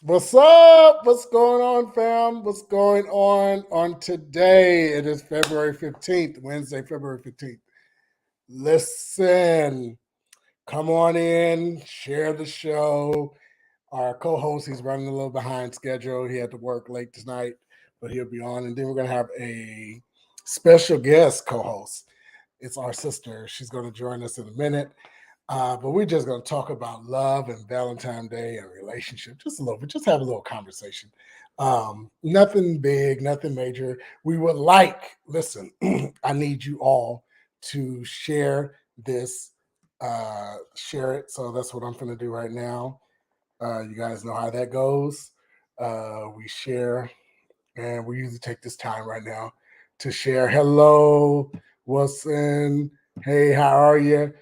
What's up? What's going on, fam? What's going on today? It is February 15th, Wednesday, February 15th. Listen, come on in, share the show. Our co-host, he's running a little behind schedule. He had to work late tonight, but he'll be on. And then we're going to have a special guest co-host. It's our sister. She's going to join us in a minute. But we're just going to talk about love and Valentine's Day and relationship just a little bit, just have a little conversation. Nothing big, nothing major. We would like, listen, I need you all to share this, share it. So that's what I'm going to do right now. You guys know how that goes. We share, and we usually take this time right now to share. Hello, Wilson. Hey, how are you?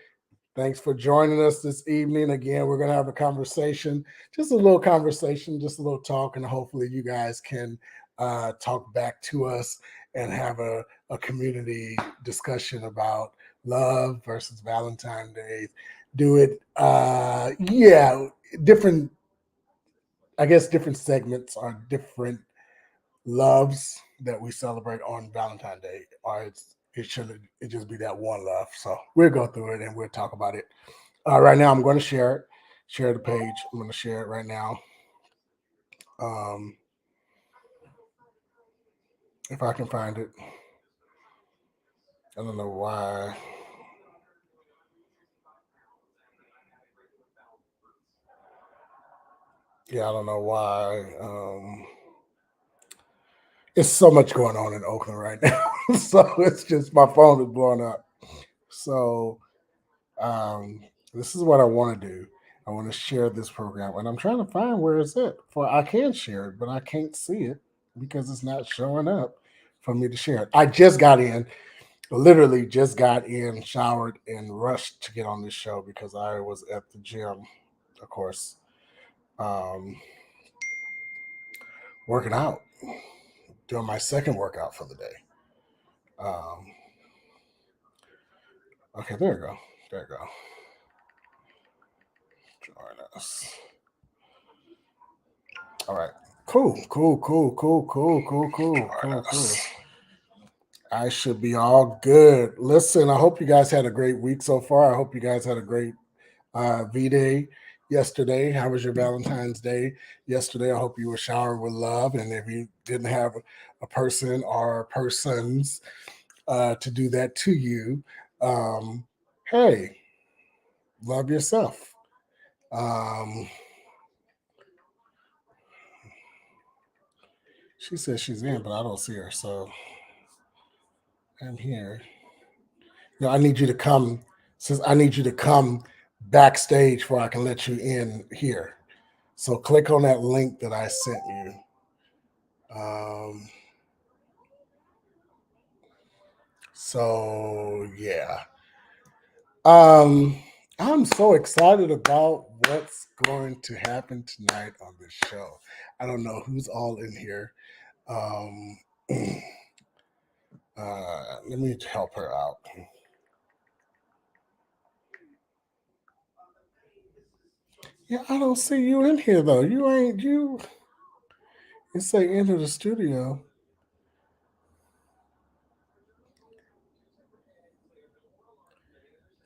Thanks for joining us this evening. Again, we're going to have a conversation, just a little conversation, just a little talk, and hopefully you guys can talk back to us and have a community discussion about love versus Valentine's Day. Do it, yeah, different, I guess different segments are different loves that we celebrate on Valentine's Day, or it should it just be that one love. So we'll go through it and we'll talk about it. Right now, I'm going to share the page. I'm going to share it right now. Um, if I can find it, I don't know why. Yeah, I don't know why. It's so much going on in Oakland right now, so it's just my phone is blowing up. So um, this is what I want to do. I want to share this program, and I'm trying to find where it's at. For I can share it, but I can't see it because it's not showing up for me to share it. I just got in, literally just got in, showered, and rushed to get on this show because I was at the gym, of course, um, working out, doing my second workout for the day. Um, okay, there you go. There you go. Join us. All right. Cool. I should be all good. Listen, I hope you guys had a great week so far. I hope you guys had a great VDay yesterday. How was your Valentine's Day yesterday? I hope you were showered with love. And if you didn't have a person or persons to do that to you, um, hey, love yourself. Um, she says she's in, but I don't see her. So I'm here. No, I need you to come. Since I need you to come backstage where I can let you in here. So click on that link that I sent you. Um, so yeah. Um, I'm so excited about what's going to happen tonight on this show. I don't know who's all in here. Um, let me help her out. Yeah, I don't see you in here though. You ain't you. It say enter the studio.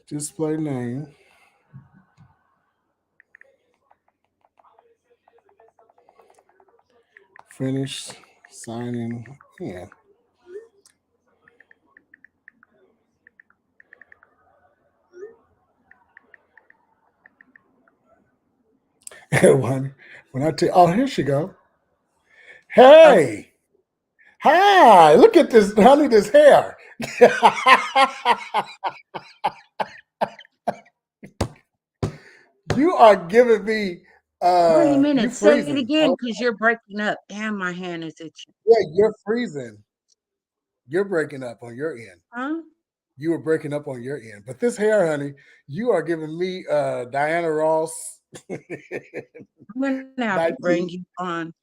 Display name. Finish signing in. when I tell, oh, here she go. Oh, Hey, hi! Look at this, honey. This hair. You are giving me. wait a You minute. Say it freezing. again Oh, because you're breaking up. Damn, my hand is itching. yeah, you're freezing. You're breaking up on your end. Huh? You were breaking up on your end, but this hair, honey, you are giving me Diana Ross. I'm gonna have to bring you 19. on.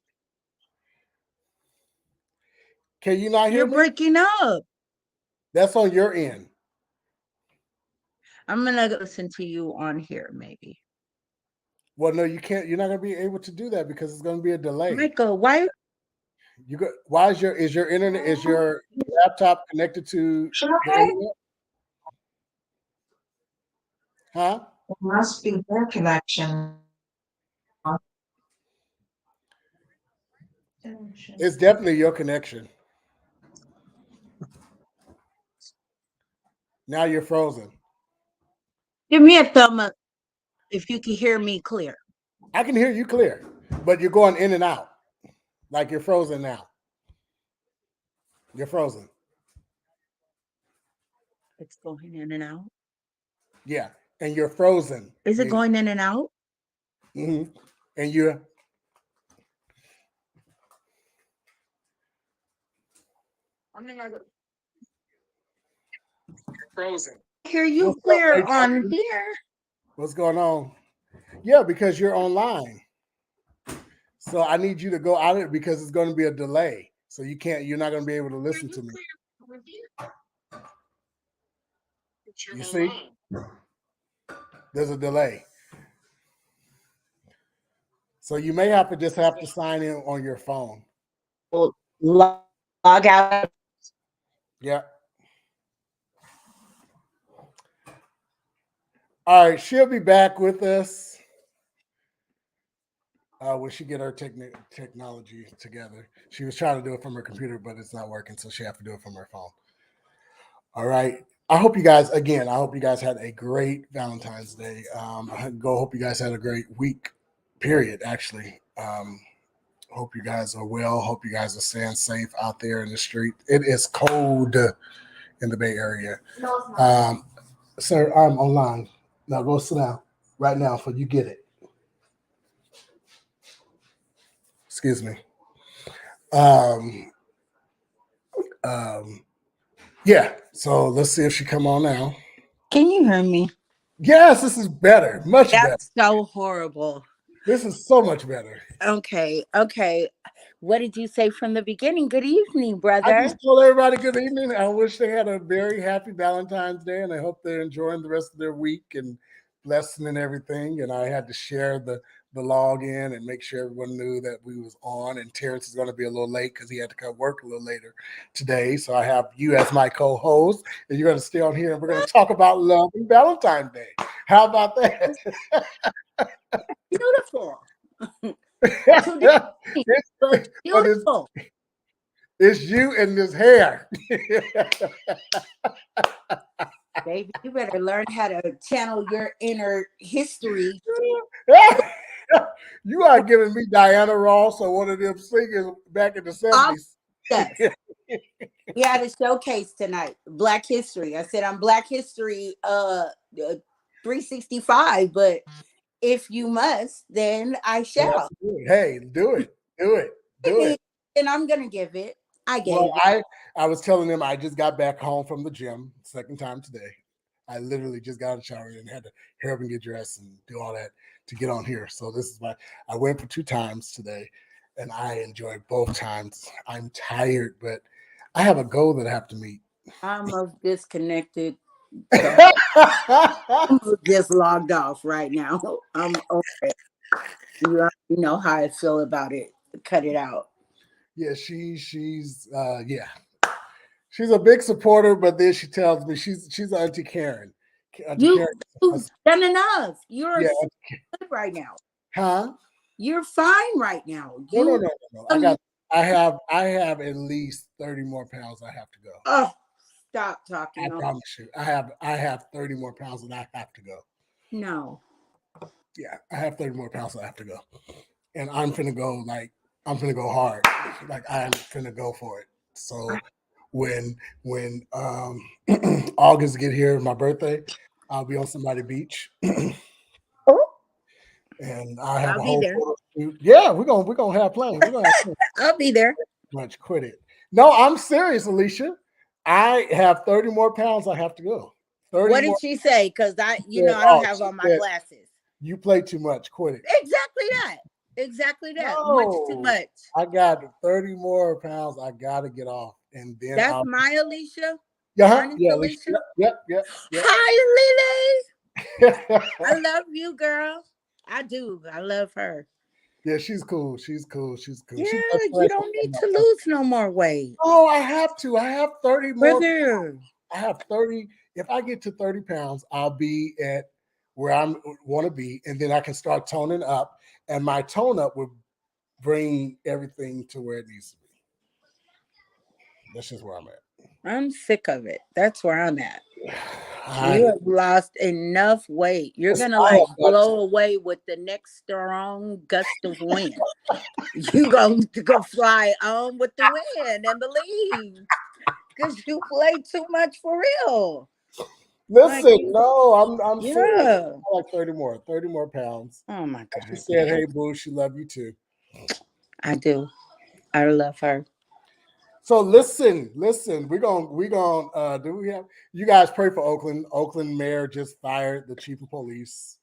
Can you not hear You're me? breaking up. That's on your end. I'm gonna listen to you on here, maybe. Well, no, you can't. You're not going to be able to do that because it's going to be a delay. Michael, why? You go. Why is your internet is your laptop connected to the internet? Huh? It must be their connection. It's definitely your connection. Now you're frozen. Give me a thumb up if you can hear me clear. I can hear you clear, but you're going in and out. Like you're frozen now. You're frozen. It's going in and out. Yeah. And you're frozen. Is it going in and out? Mm-hmm. And you're frozen. I hear you What's up, clear Rachel? on here. What's going on? Yeah, because you're online. So I need you to go out of it because it's going to be a delay. So you're not going to be able to listen to me. You see? There's a delay. So you may have to sign in on your phone. Well, log out. Yeah. All right, she'll be back with us when she get her technology together. She was trying to do it from her computer, but it's not working, so she have to do it from her phone. All right. I hope you guys had a great Valentine's Day. Hope you guys had a great week, period, actually. Hope you guys are well. Hope you guys are staying safe out there in the street. It is cold in the Bay Area. Sir, I'm online. Now go sit down right now before you get it. Excuse me. Yeah. So let's see if she come on now. Can you hear me? Yes, this is better. Much better. That's so horrible. This is so much better. Okay. What did you say from the beginning? Good evening, brother. I just told everybody good evening. I wish they had a very happy Valentine's Day, and I hope they're enjoying the rest of their week and blessing and everything. And I had to share the login and make sure everyone knew that we was on. And Terrence is going to be a little late because he had to come work a little later today. So I have you as my co-host, and you're going to stay on here, and we're going to talk about love and Valentine's Day. How about that? Beautiful. Beautiful. It's you and this hair. Baby, you better learn how to channel your inner history. You are giving me Diana Ross or one of them singers back in the 70s. Yes. We had a showcase tonight, Black History. I said I'm Black History 365, but if you must, then I shall. Hey, do it. And I'm gonna give it. I was telling them I just got back home from the gym, second time today. I literally just got in the shower and had to hurry up and get dressed and do all that to get on here. So this is I went for 2 times today, and I enjoyed both times. I'm tired, but I have a goal that I have to meet. I'm disconnected. I'm just logged off right now. I'm over it. You know how I feel about it. Cut it out. Yeah, she's she's a big supporter, but then she tells me she's Auntie Karen. You've done enough. You're good right now. Huh? You're fine right now. No. I have at least 30 more pounds I have to go. Oh, stop talking. I promise you. I have 30 more pounds and I have to go. No. Yeah, I have 30 more pounds I have to go. And I'm finna go hard. Like I'm finna go for it. So when August get here, my birthday, I'll be on somebody beach. And I have a whole photo shoot. Yeah, we're gonna have plans. I'll be there. Much quit it. No, I'm serious, Alicia. I have 30 more pounds I have to go. What did she say? Because I don't have on my glasses. You play too much. Quit it. Exactly that. No, much too much. I got 30 more pounds I gotta get off. And then that's my Alicia. Yeah, Alicia. Yep. Hi, Lily. I love you, girl. I do. I love her. Yeah, she's cool. She's cool. She's cool. Yeah, She's best you friends with don't one of need my to best. lose no more weight. Oh, I have to. I have 30 more. Brother. I have 30. If I get to 30 pounds, I'll be at where I want to be. And then I can start toning up. And my tone up will bring everything to where it needs to be. That's just where I'm at. I'm sick of it. That's where I'm at. I, You have lost enough weight. You're gonna I like have got to. blow away with the next strong gust of wind. You gonna go fly on with the wind and believe because you play too much for real. Like Listen, you, no, I'm serious. yeah. I like 30 more pounds. Oh my She god, said, "Hey, boo, she love you too." I do. I love her. So listen, we gonna do we have you guys pray for Oakland. Oakland mayor just fired the chief of police,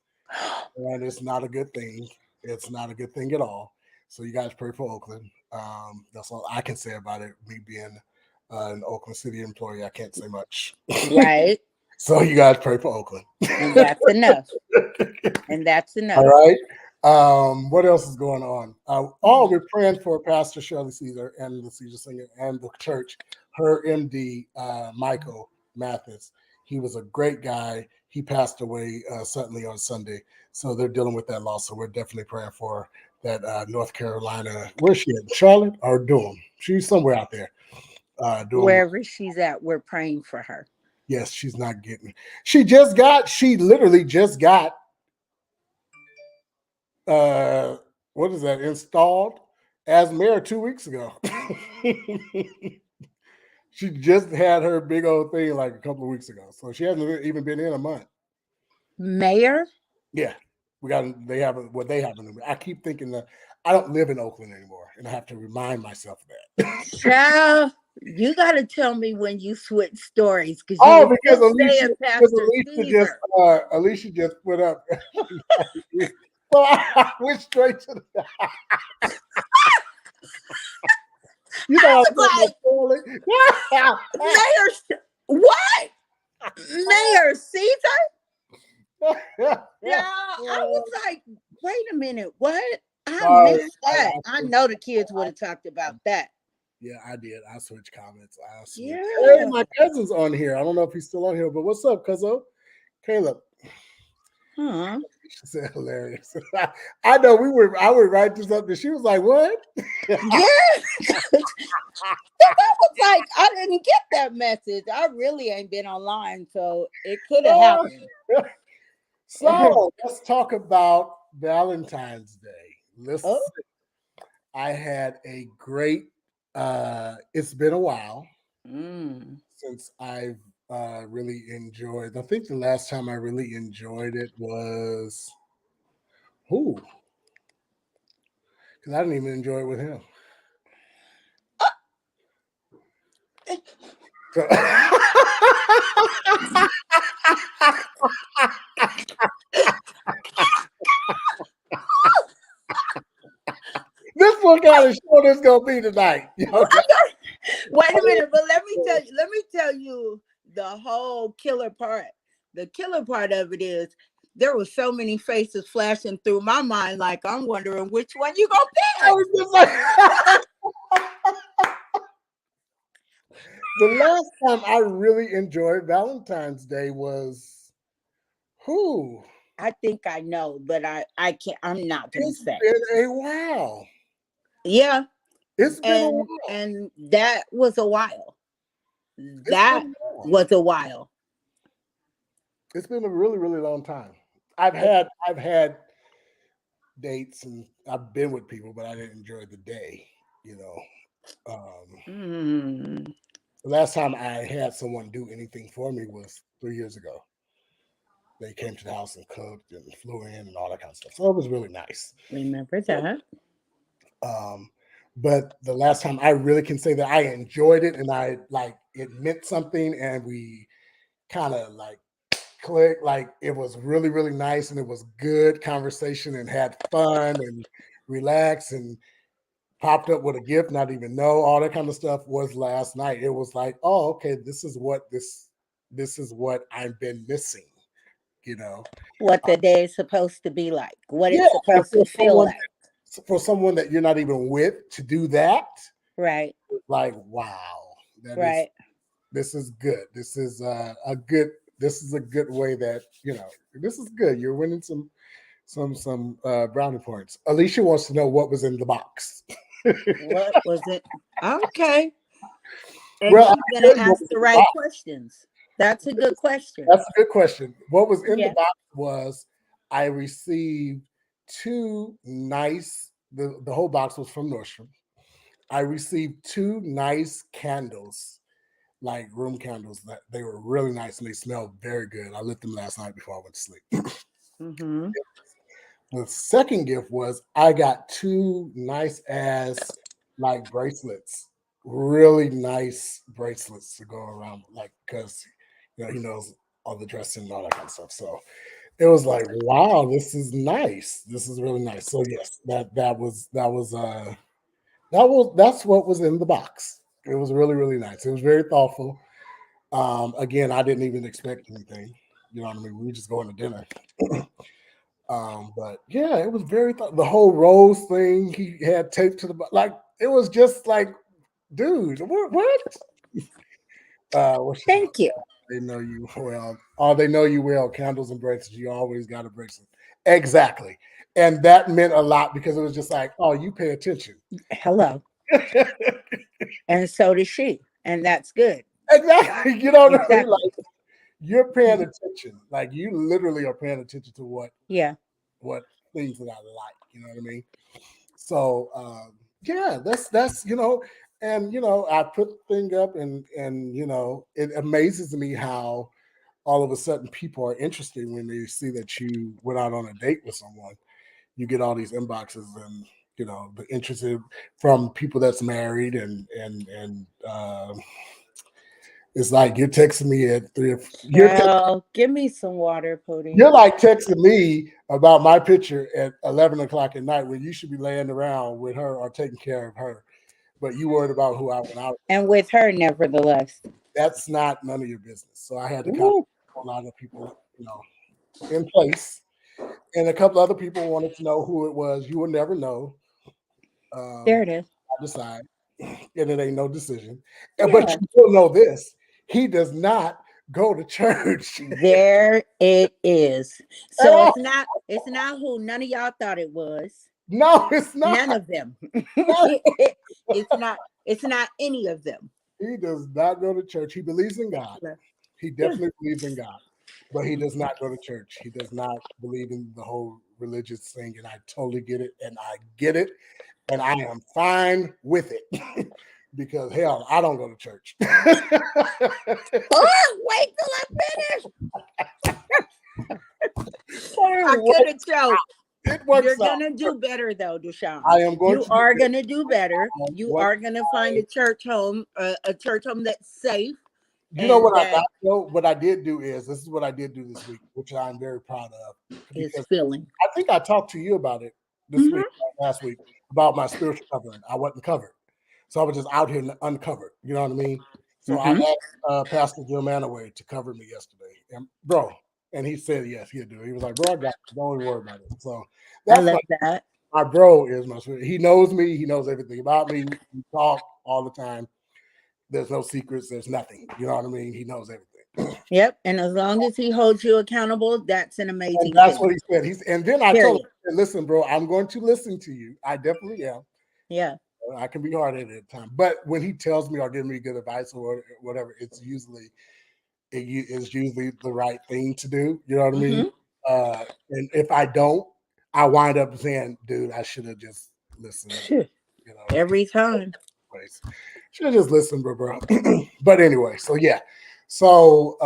and it's not a good thing. It's not a good thing at all. So you guys pray for Oakland. That's all I can say about it. Me being an Oakland City employee, I can't say much. Right, So you guys pray for Oakland. and that's enough. And that's All enough. right. What else is going on? We're praying for Pastor Shirley Caesar and the Caesar Singer and the church. Her MD, Michael Mathis. He was a great guy. He passed away suddenly on Sunday. So they're dealing with that loss. So we're definitely praying for that North Carolina. Where's she at? Charlotte or Durham? She's somewhere out there. Doing Wherever she's at, we're praying for her. yes, she's not getting. She literally just got uh what is that installed as mayor 2 weeks ago. She just had her big old thing like a couple of weeks ago, so she hasn't even been in a month. Mayor, Yeah, they have I keep thinking that I don't live in Oakland anymore, and I have to remind myself of that. child, you got to tell me when you switch stories because you Oh, were because still saying Pastor Caesar. Alicia just put up. So I went straight to the. You know, I I'm was talking like, Mayor, what? Mayor Caesar? Yeah, I was like, wait a minute, what? I Sorry, missed that. I know the kids would have talked about that. yeah, I did. I switched comments. I switched. Hey, Yeah. my cousin's on here. I don't know if he's still on here, but what's up, cuzzo? Caleb. Huh. She said hilarious. I know I would write this up and she was like, what? Yeah. I was like, I didn't get that message. I really ain't been online, so it could have happened. So let's talk about Valentine's Day. Listen, Oh, I had a great it's been a while since I've really enjoyed. I think the last time I really enjoyed it was who? Because I didn't even enjoy it with him. So- this one kind of show this gonna be tonight. wait a minute, but let me tell you the whole killer part. The killer part of it is there were so many faces flashing through my mind, like I'm wondering which one you gonna I pick. was just like, the last time I really enjoyed Valentine's Day was who? I think I know, but I can't. I'm not gonna It's say. been a while. Yeah, It's been a while. and that was a while. It's That been a while. was a while. It's been a really, really long time. I've had dates and I've been with people, but I didn't enjoy the day. You know, Mm. the last time I had someone do anything for me was 3 years ago. They came to the house and cooked and flew in and all that kind of stuff. So it was really nice. Remember that? Um, but the last time I really can say that I enjoyed it and I like it meant something and we kind of like clicked, like it was really, really nice and it was good conversation and had fun and relaxed and popped up with a gift, not even know all that kind of stuff was last night. It was like, oh, okay, this is what I've been missing you know. What the day is supposed to be like, what Yeah, it's and supposed to feel like. for someone that you're not even with to do that, Right, like wow, that is right. this is good. This is a good. This is a good way that this is good. You're winning some brownie points. Alicia wants to know what was in the box. What was it? Okay. And Well, I she's can gonna tell you what ask was the in the right box. questions. That's a good question. That's a good question. What was in the Yeah. box was I received two nice. The whole box was from Nordstrom. I received two nice candles, like room candles. That they were really nice and they smelled very good. I lit them last night before I went to sleep. Mm-hmm. The second gift was I got two nice ass like bracelets, really nice bracelets to go around, like because he knows all the dressing and all that kind of stuff. So it was like, wow, this is nice. This is really nice. So yes, that's what was in the box. It was really really nice. It was very thoughtful. Again, I didn't even expect anything. You know what I mean? We were just going to dinner. But yeah, it was very the whole rose thing he had taped to the like it was just like, dude, what? What's Thank you. they know you well. Oh, they know you well. Candles and bracelets. You always got a bracelet. Exactly. And that meant a lot because it was just like, oh, you pay attention. Hello. And so does she. And that's good. Exactly. You know what I mean? Exactly. Like you're paying Mhm. attention. Like you literally are paying attention to Yeah. what things that I like. You know what I mean? So yeah, that's and I put the thing up and it amazes me how all of a sudden people are interested when they see that you went out on a date with someone. You get all these inboxes and the interested from people that's married and it's like you're texting me at Girl, give me some water, Pootie. you're like texting me about my picture at 11 o'clock at night when you should be laying around with her or taking care of her, but you worried about who I went out. And with her, nevertheless. That's not none of your business. So I had to kind of Ooh, put a lot of people, in place, and a couple other people wanted to know who it was. You will never know. there Um, it is. I decide, and it ain't no decision. But Yeah. you will know this: he does not go to church There it is. at So all. it's not who none of y'all thought it was. No, it's not. None of them. No. It's not any of them. He does not go to church. He believes in God. He Yeah. definitely believes in God, but he does not go to church. He does not believe in the whole religious thing, and I totally get it, and I get it, and I am fine with it because hell, I don't go to church. Oh, wait till I finish. I it could works have choked. it You're works out. gonna do better though, Deshaun. I am going You to do are this. gonna do better. You What are gonna find a church home that's safe you know and what I that got though? What I did do is this is what I did do this week, which I'm very proud of is because filling. I think I talked to you about it this week, Hmm. last week, about my spiritual covering. I wasn't covered. So I was just out here uncovered. You know what I mean? So I Hmm. asked Pastor Jim Manaway to cover me yesterday. And bro, and he said yes, he'll do it. He was like, bro, I got you. Don't even worry about it. So I that's love that. my bro is my spirit. He knows me, he knows everything about me. We talk all the time. There's no secrets, there's nothing. You know what I mean? He knows everything. Yep. And as long as he holds you accountable, that's an And amazing that's thing. what he said. And then I told Period. him, listen, bro, I'm going to listen to you. I definitely am. Yeah. I can be hard headed at times, but when he tells me or gives me good advice or whatever, it's usually the right thing to do. You know what I mean? Hmm. And if I don't, I wind up saying, "Dude, I should have just listened." You know, Every time. place. Should have just listened, bro. But anyway, so yeah, so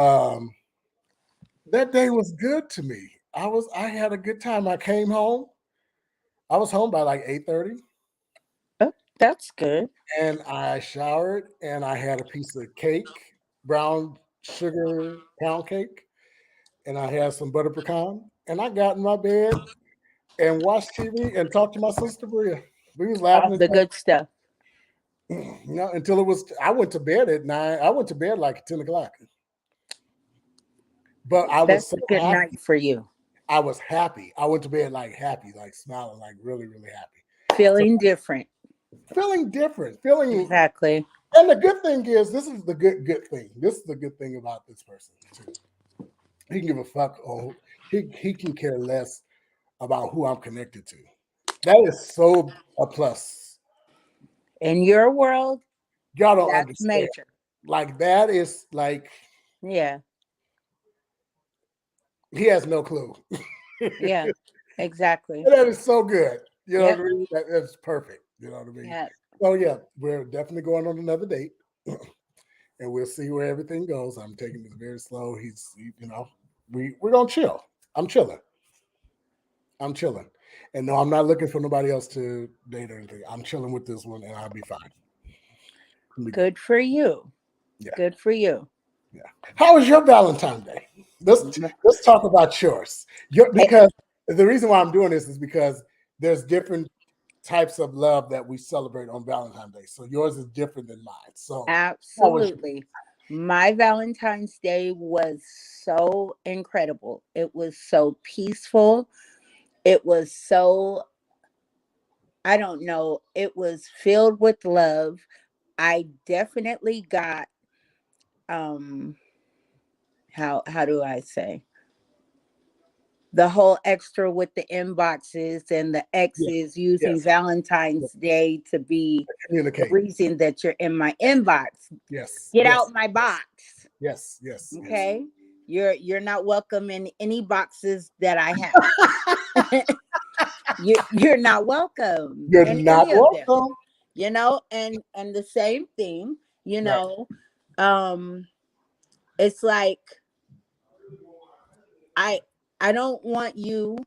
that day was good to me. I had a good time. I came home. I was home by like 8:30. Oh, that's good. And I showered and I had a piece of cake, brown sugar pound cake, and I had some butter pecan. And I got in my bed and watched TV and talked to my sister Bria. We was laughing All and the good stuff. until it was I went to bed at 9. I went to bed like 10 o'clock. But I was That's so a good happy. night for you. I was happy. I went to bed like happy, like smiling, like really, really happy. So Feeling different. feeling different, feeling. Exactly. And the good thing is, this is the good thing. This is the good thing about this person too. He can give a fuck. Or he can care less about who I'm connected to. That is so a plus. In your world, Y'all don't that's understand. major. Like that is like Yeah. he has no clue. Yeah. Exactly. That is so good. You know what Yep. I mean? That's perfect. You know what I mean? Yeah. So yeah, we're definitely going on another date, and we'll see where everything goes. I'm taking this very slow. You know, we're gonna chill. I'm chilling. I'm chilling, and no, I'm not looking for nobody else to date or anything. I'm chilling with this one, and I'll be fine. I'll be good. Good for you. Yeah, Good for you. yeah. How was your Valentine's Day? Let's talk about yours. Eh, Because the reason why I'm doing this is because there's different types of love that we celebrate on Valentine's Day. So yours is different than mine. So how was Absolutely. My Valentine's Day was so incredible. It was so peaceful. It was so, I don't know, it was filled with love. I definitely got how do I say? The whole extra with the inboxes and the yeah, exes using yes, Valentine's Day to be the communicate. reason that you're in my inbox. Yes, Get yes, out my box. yes, yes, yes. Okay? You're not welcome in any boxes that I have. You're not welcome You're in not any of them. welcome. And the same thing, Right, um it's like I I don't want you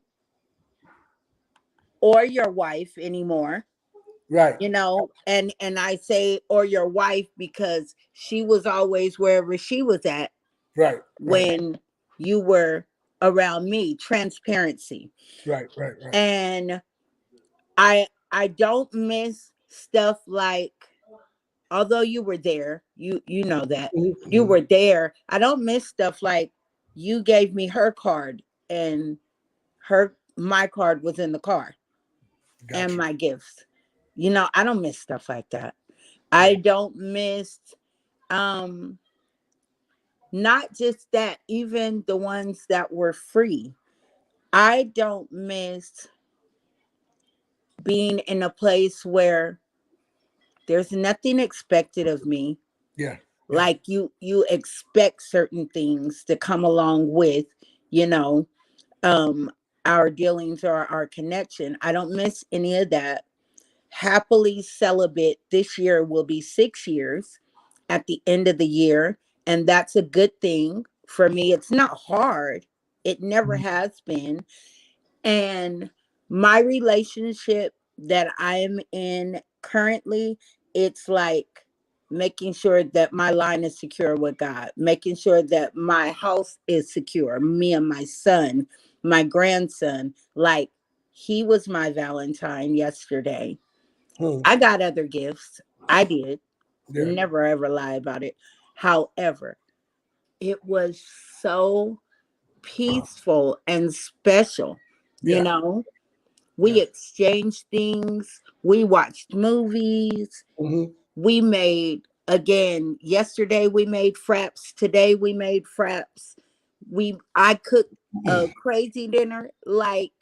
or your wife anymore, right, and I say or your wife because she was always wherever she was at right, right, when you were around me. Transparency. right, right, right. And I don't miss stuff like, although you were there, you know that Mhm, you mhm. were there. I don't miss stuff like you gave me her card and her my card was in the car Got and you. my gifts. I don't miss stuff like that. Yeah. I don't miss um not just that, even the ones that were free. I don't miss being in a place where there's nothing expected of me. Yeah. Yeah. Like you expect certain things to come along with, you know, um our dealings or our connection. I don't miss any of that. Happily celibate. This year will be 6 years at the end of the year, and that's a good thing for me. It's not hard. It never Mhm. has been. And my relationship that I'm in currently, it's like making sure that my line is secure with God, making sure that my house is secure, me and my son, my grandson. Like, he was my Valentine yesterday. Hmm. I got other gifts. I did. Yeah. Never ever lie about it. However, it was so peaceful and special. You Yeah. know, we Yeah. exchanged things, we watched movies, Hmm. we made, again, yesterday we made fraps, today we made fraps. I cooked a crazy dinner. Like,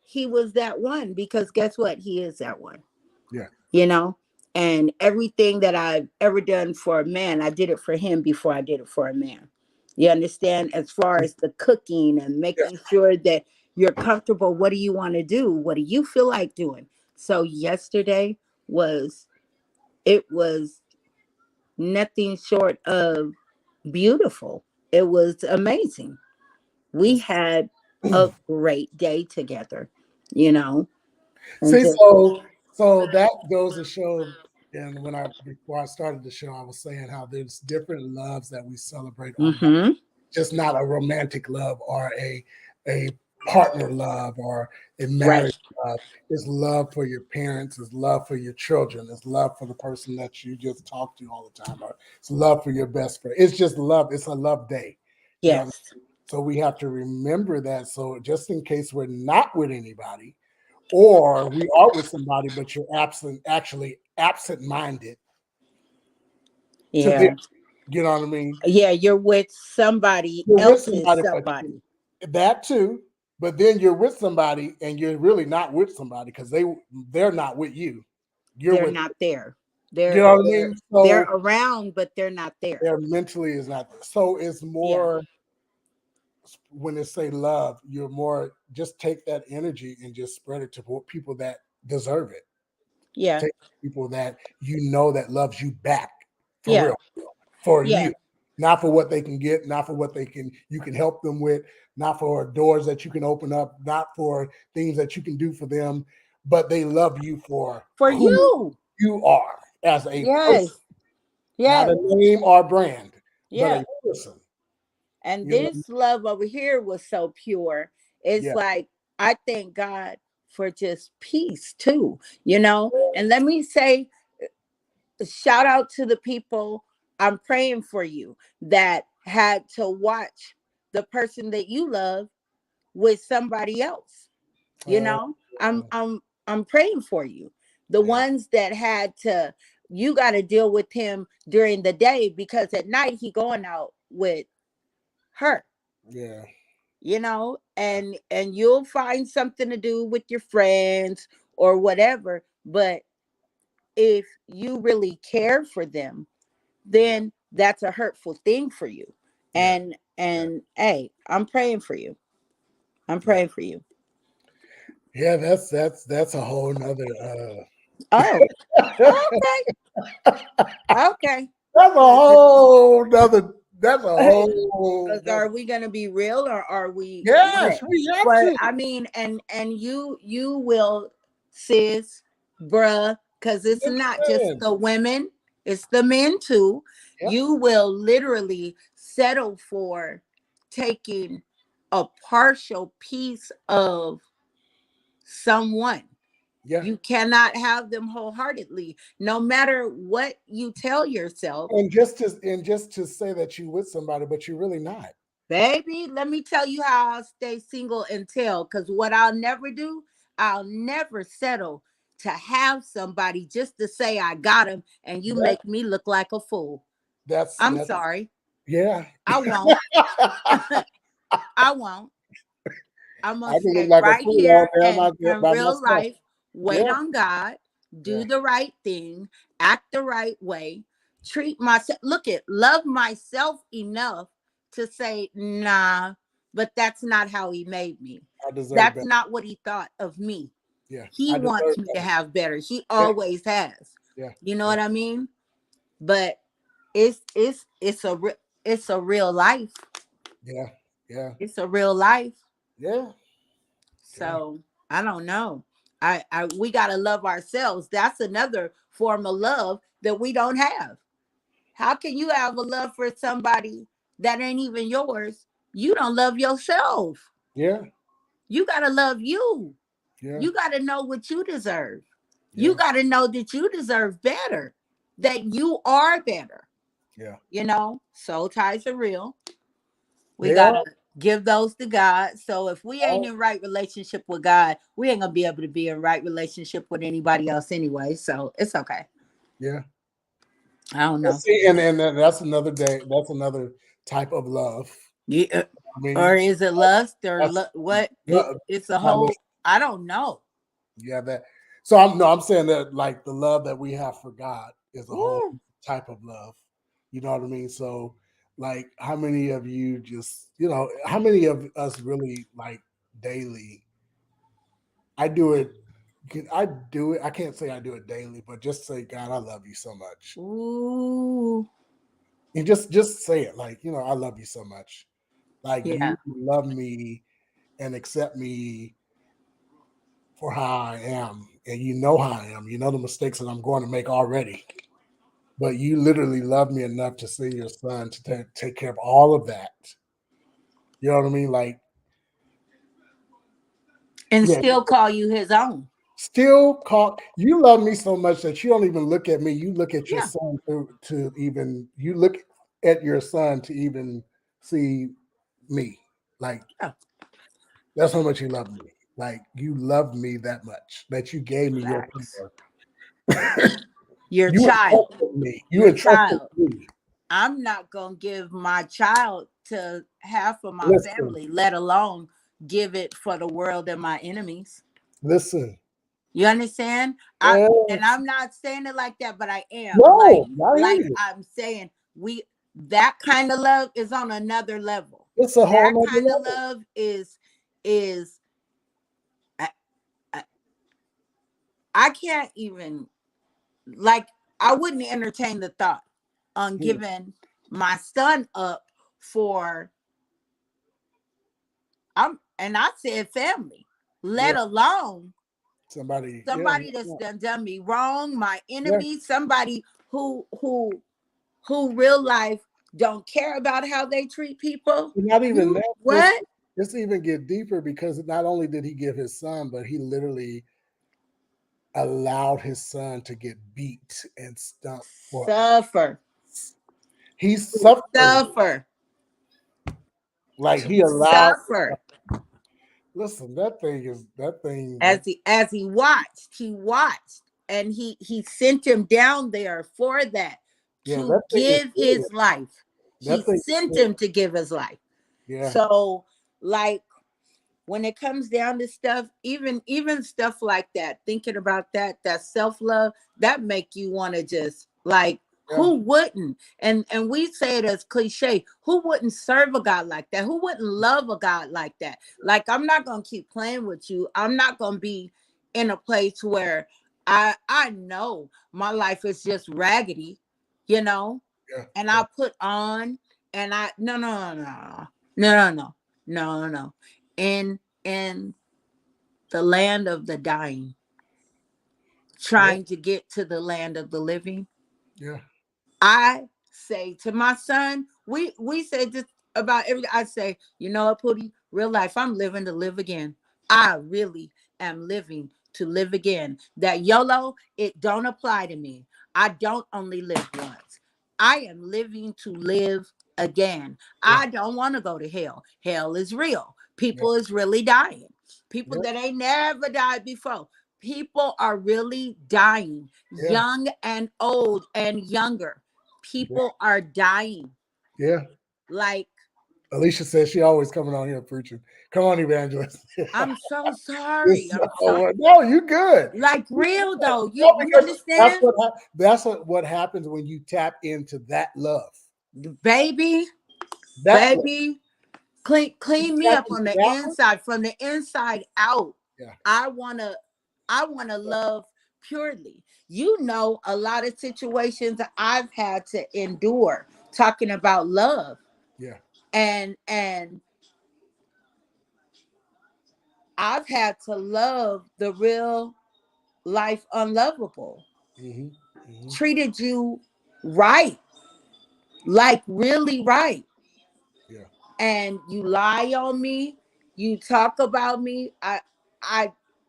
he was that one, because guess what? He is that one. Yeah. you know and everything that I've ever done for a man, I did it for him before I did it for a man. You understand? As far as the cooking and Yeah. making sure that you're comfortable, what do you want to do, what do you feel like doing? So yesterday was it was nothing short of beautiful. It was amazing. We That's- had a great day together, you know and See, just so that goes to show. And before I started the show, I was saying how there's different loves that we celebrate on that. mm-hmm. Just not a romantic love or a partner love or a Right. marriage love. It's love for your parents, it's love for your children, it's love for the person that you just talk to all the time, or it's love for your best friend. It's just love. It's a love day. You know what I Yes. mean? So we have to remember that. So just in case we're not with anybody, or we are with somebody, but you're actually absent-minded to them. Yeah. You know what I mean? Yeah, you're with somebody You're with else's somebody, but somebody. that too. But then you're with somebody, and you're really not with somebody because they're not with you. You're They're with, not there. you They're know what I they're mean? they're So around, but they're not there. their mentally is not. So it's Yeah. more when they say love, you're more just take that energy and just spread it to people that deserve it. Yeah. Take people that you know that loves you back for Yeah. real, for Yeah. you, not for what they can get, not for what you can help them with, not for doors that you can open up, not for things that you can do for them, but they love you for For who you. you are as a person, Yes. not Yes. a name or brand, but Yeah. a person. And You know, this love over here was so pure. It's yeah, like I thank God for just peace too, you know. And let me say, shout out to the people. I'm praying for you that had to watch the person that you love with somebody else. You uh, know, I'm praying for you. The yeah, ones that had to, you got to deal with him during the day because at night he going out with her, yeah, you know, and you'll find something to do with your friends or whatever. But if you really care for them, then that's a hurtful thing for you. yeah, yeah, And hey, I'm praying for you. I'm yeah. praying for you. Yeah, that's a whole nother Oh, that's okay. Okay. a whole nother that's a whole 'Cause nother are we gonna be real or are we yes, what? we have But to. I mean, and you will, sis, bruh, because it's not just Listen. the women, it's the men too. Yep. You will literally settle for taking a partial piece of someone. Yeah. You cannot have them wholeheartedly, no matter what you tell yourself. And just to say that you with somebody, but you're really not. Baby, let me tell you how I'll stay single until, because what I'll never do, I'll never settle to have somebody just to say I got him and you That make me look like a fool. I'm that's sorry. yeah. I won't. I I won't. I'm going to can look stay like a right fool all here there and in by real myself. life, wait Yeah, on God, do yeah, the right thing, act the right way, treat myself, look at, love myself enough to say, nah, but that's not how he made me. I deserve That's better. not what he thought of me. Yeah, He I wants deserve me to better. have better. He Yeah, always has. yeah, You know yeah, what I mean? But it's a real life. yeah, yeah, It's a real life. yeah, yeah, So I don't know. I we gotta love ourselves. That's another form of love that we don't have. How can you have a love for somebody that ain't even yours? You don't love yourself. yeah, You gotta love you. yeah, You gotta know what you deserve. You yeah, gotta know that you deserve better, that you are better. yeah. You know, soul ties are real. We They are. gotta give those to God. So if we ain't Oh, in right relationship with God, we ain't gonna be able to be in right relationship with anybody else anyway. So it's okay. yeah. I don't And know. see, and that's another day. That's another type of love. Yeah. I Or mean, is it lust or that's what? love. It's a How much whole. I don't know. you have that. So I'm no, I'm saying that like the love that we have for God is a whole Woo. type of love. You know what I mean? So like how many of you just, how many of us really like daily? I do it. I do it. I can't say I do it daily, but just say, God, I love you so much. Ooh. And just say it like, I love you so much. Like Yeah. you love me and accept me for how I am. And you know how I am. You know the mistakes that I'm going to make already. But you literally love me enough to send your son to take care of all of that. You know what I mean? Like, And yeah, still call you his own. still call you love me so much that you don't even look at me. You look at your Yeah. son to even you look at your son to even see me. Like Yeah. that's how much you love me. Like you love me that much that you gave me your Facts. power. Your You child. entrusted me. You Your entrusted child. me. I'm not gonna give my child to half of my Listen, family, let alone give it for the world and my enemies. listen. You understand? And Yes. I'm not saying it like that, but I am. No, I hear Like you. I'm saying, that kind of love is on another level. It's a whole That nother kind of level. love is I, I, I can't even, like, I wouldn't entertain the thought on Hmm. giving my son up for and I said family, Yeah. let alone Somebody. Yeah. somebody that's done me wrong, my Yeah. enemy, somebody who real life don't care about how they treat people. Not even You that. what? Just even get deeper because not only did he give his son, but he literally allowed his son to get beat and stumped for Suffer. he suffered. Suffer. Like To he allowed. suffer. Listen, that thing is that thing. As he watched, and he sent him down there for that, Yeah, to that thing is give serious. his life. He That thing is sent serious. him to give his life. Yeah. So, like, when it comes down to stuff, even stuff like that, thinking about that self-love, that make you want to just, like, Yeah. who wouldn't? And we say it as cliche, who wouldn't serve a God like that? Who wouldn't love a God like that? Like, I'm not gonna keep playing with you. I'm not gonna be in a place where I know my life is just raggedy, you know, Yeah. and I put on, and I no. In the land of the dying, Yeah. trying to get to the land of the living, Yeah. I say to my son, we say this about every. I say, you know what, Pootie, real life, I'm living to live again. I really am living to live again. That YOLO, it don't apply to me. I don't only live once. I am living to live again. Yeah. I don't want to go to hell. Hell is real. Yeah. People is really dying. People Yeah. that ain't never died before. People are really dying, Yeah. young and old and younger. People are dying. Yeah. Like, Alicia says she always coming on here preaching. Come on, evangelist. I'm so sorry. I'm so, No, you good. like, real though. No, You because understand? that's what happens when you tap into that love. Baby, That love. baby, clean me Tap up into on the that one. inside, from the inside out. Yeah. I wanna love purely. You know, a lot of situations I've had to endure talking about love, Yeah. and I've had to love the real life unlovable. Hmm. Hmm. Treated you right, like really right, Yeah. and you lie on me, you talk about me. I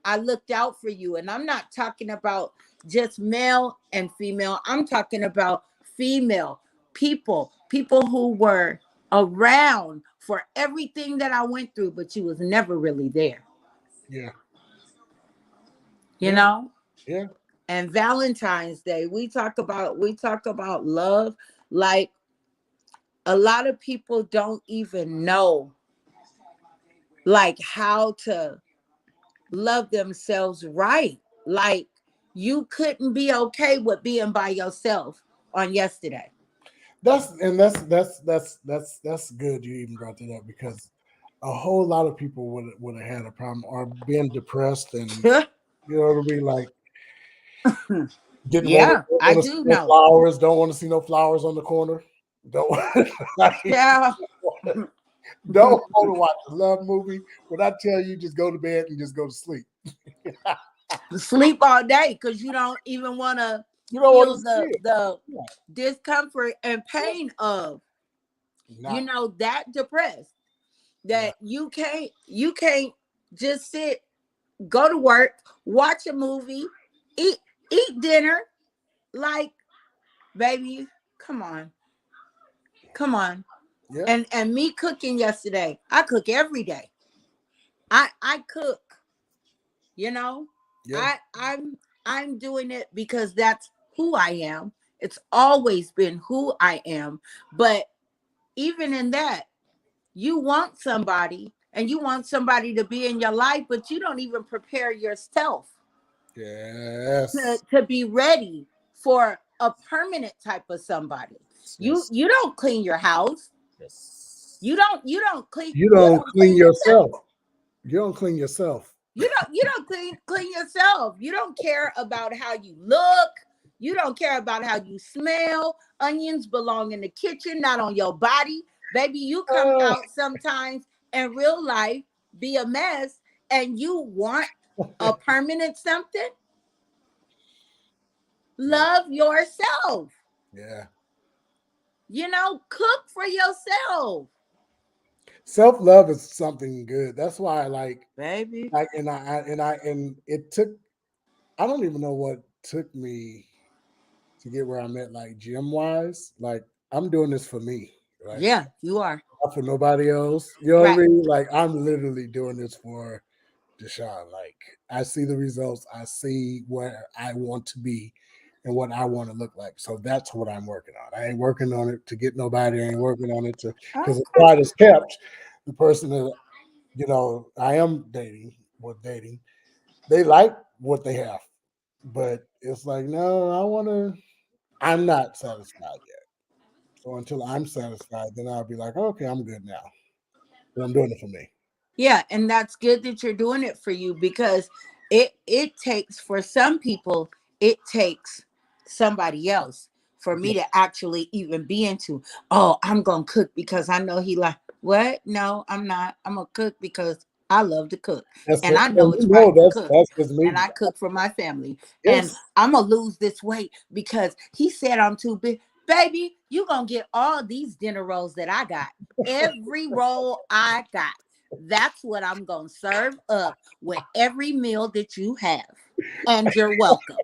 I looked out for you, and I'm not talking about just male and female. I'm talking about female people who were around for everything that I went through, but you was never really there, Yeah. you Yeah. know? Yeah. And Valentine's Day, we talk about love. Like, a lot of people don't even know, like, how to love themselves right. Like, you couldn't be okay with being by yourself on yesterday. That's good. You even brought that up because a whole lot of people would have had a problem or been depressed and to be like didn't want Yeah, I to see do no know. flowers, don't want to see no flowers on the corner, don't like, Yeah. don't want to watch a love movie. When I tell you, just go to bed and just go to sleep. Sleep all day because you don't even want to You don't want to feel see the it. the Yeah. discomfort and pain of, Not. that depressed, Yeah. that you can't just sit, go to work, watch a movie, eat eat dinner. Like, baby, come on, come on. Yeah. And me cooking yesterday, I cook every day. I cook, you know. Yeah. I'm doing it because that's who I am. It's always been who I am. But even in that, you want somebody and you want somebody to be in your life, but you don't even prepare yourself Yes. to be ready for a permanent type of somebody. You Yes. you don't clean your house. Yes. You don't clean You you don't don't clean clean yourself. yourself. You don't clean yourself. You don't clean yourself. You don't care about how you look. You don't care about how you smell. Onions belong in the kitchen, not on your body. Baby, you come Oh, out sometimes in real life, be a mess, and you want a permanent something. yeah. Love yourself. Yeah. Cook for yourself. Self love is something good. That's why I Baby. and it took. I don't even know what took me to get where I'm at, like gym wise. Like I'm doing this for me, right? Yeah, you are. Not for nobody else. You know what I Right. mean? Like I'm literally doing this for Deshaun. Like I see the results. I see where I want to be and what I want to look like. So that's what I'm working on. I ain't working on it to get nobody. I ain't working on it to because the Okay. pride is kept. The person that I am dating, they like what they have, but it's like no, I want to. I'm not satisfied yet. So until I'm satisfied, then I'll be like, okay, I'm good now. But I'm doing it for me. Yeah, and that's good that you're doing it for you because it takes for some people, it takes somebody else for Yeah, me to actually even be into, oh, I'm gonna cook because I know he like what? No, I'm not. I'm gonna cook because I love to cook. that's And it. I And know you it's know right to cook. that's just And me. I cook for my family. And Yes, I'm gonna lose this weight because he said I'm too big. Baby, you gonna get all these dinner rolls that I got. Every roll I got. That's what I'm going to serve up with every meal that you have. And you're welcome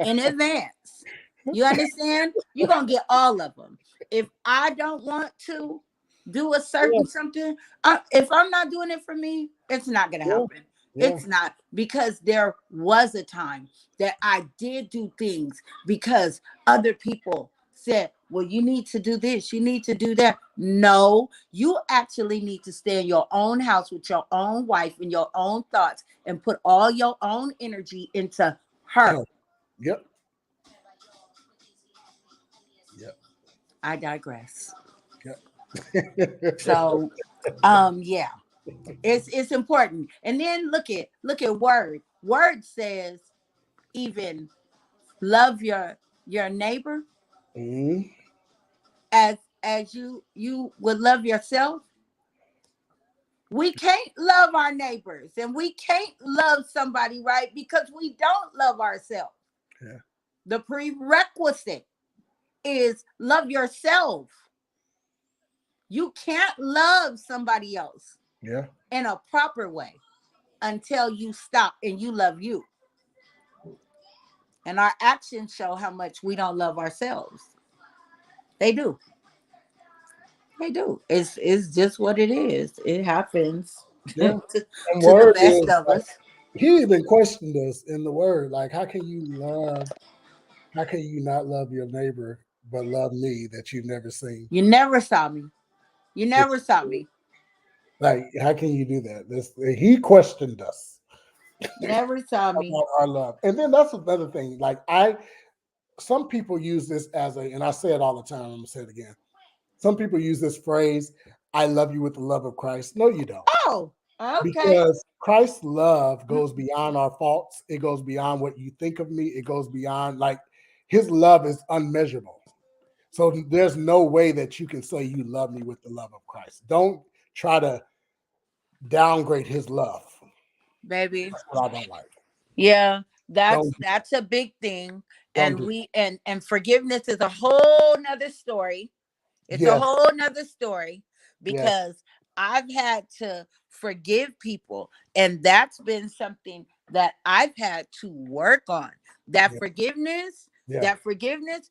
in advance. You understand? You're going to get all of them. If I don't want to do a yeah, certain something, if I'm not doing it for me, it's not going to yeah, happen. yeah. It's not because there was a time that I did do things because other people said, well, you need to do this, you need to do that. No, you actually need to stay in your own house with your own wife and your own thoughts and put all your own energy into her. Oh, yep, yep, I digress. yep. So, yeah, it's important. And then look at word. Word says even love your neighbor Mhm. as you would love yourself. We can't love our neighbors and we can't love somebody, right? Because we don't love ourselves. Yeah, The prerequisite is love yourself. You can't love somebody else yeah, in a proper way until you stop and you love you. And our actions show how much we don't love ourselves. They do. They do. It's just what it is. It happens yeah. to, And to the word best is of like us. he even questioned us in the word, like, how can you not love your neighbor but love me that you've never seen? You never saw me. You It's never saw me. like, how can you do that? He questioned us Never saw me. about our love. And then that's another thing. Like some people use this and I say it all the time, I'm gonna say it again. Some people use this phrase, I love you with the love of Christ. No, you don't. Oh, okay. Because Christ's love goes beyond our faults. It goes beyond what you think of me. It goes beyond like his love is unmeasurable. So there's no way that you can say you love me with the love of Christ. Don't try to downgrade his love. Baby. That's what I don't like. Yeah, that's Don't that's a big thing. don't And do it. we and forgiveness is a whole nother story. It's a Yes, whole nother story yes, because I've had to forgive people, and that's been something that I've had to work on. That yeah, forgiveness, yeah, that forgiveness,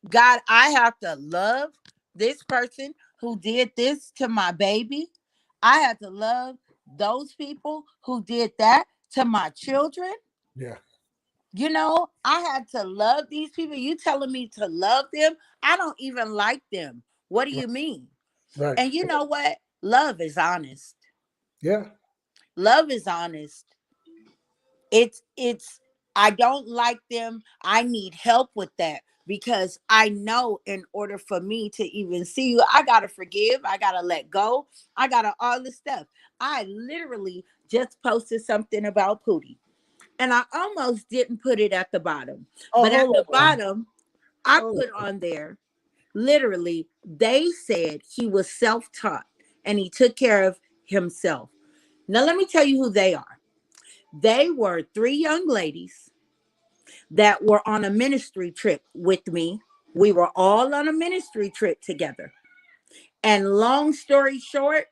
God, I have to love this person who did this to my baby. I had to love those people who did that to my children. Yeah. You know, I had to love these people. You telling me to love them? I don't even like them. What do Right. you mean? Right. And you know what? Love is honest. Yeah. Love is honest. It's I don't like them. I need help with that because I know in order for me to even see you, I gotta forgive, I gotta let go, I gotta all this stuff. I literally just posted something about Pootie and I almost didn't put it at the bottom. Oh, But at hold the on. bottom, I Hold put on. on there literally, they said he was self taught and he took care of himself. Now, let me tell you who they are. They were three young ladies that were on a ministry trip with me. We were all on a ministry trip together. And long story short,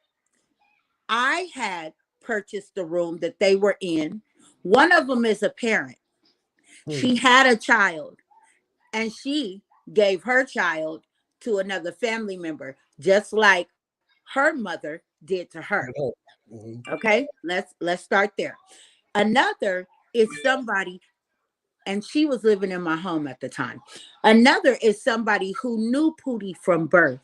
I had purchased the room that they were in. One of them is a parent. Hmm. She had a child and she gave her child to another family member, just like her mother did to her. Mhm. Okay, let's start there. Another is somebody, and she was living in my home at the time. Another is somebody who knew Pootie from birth,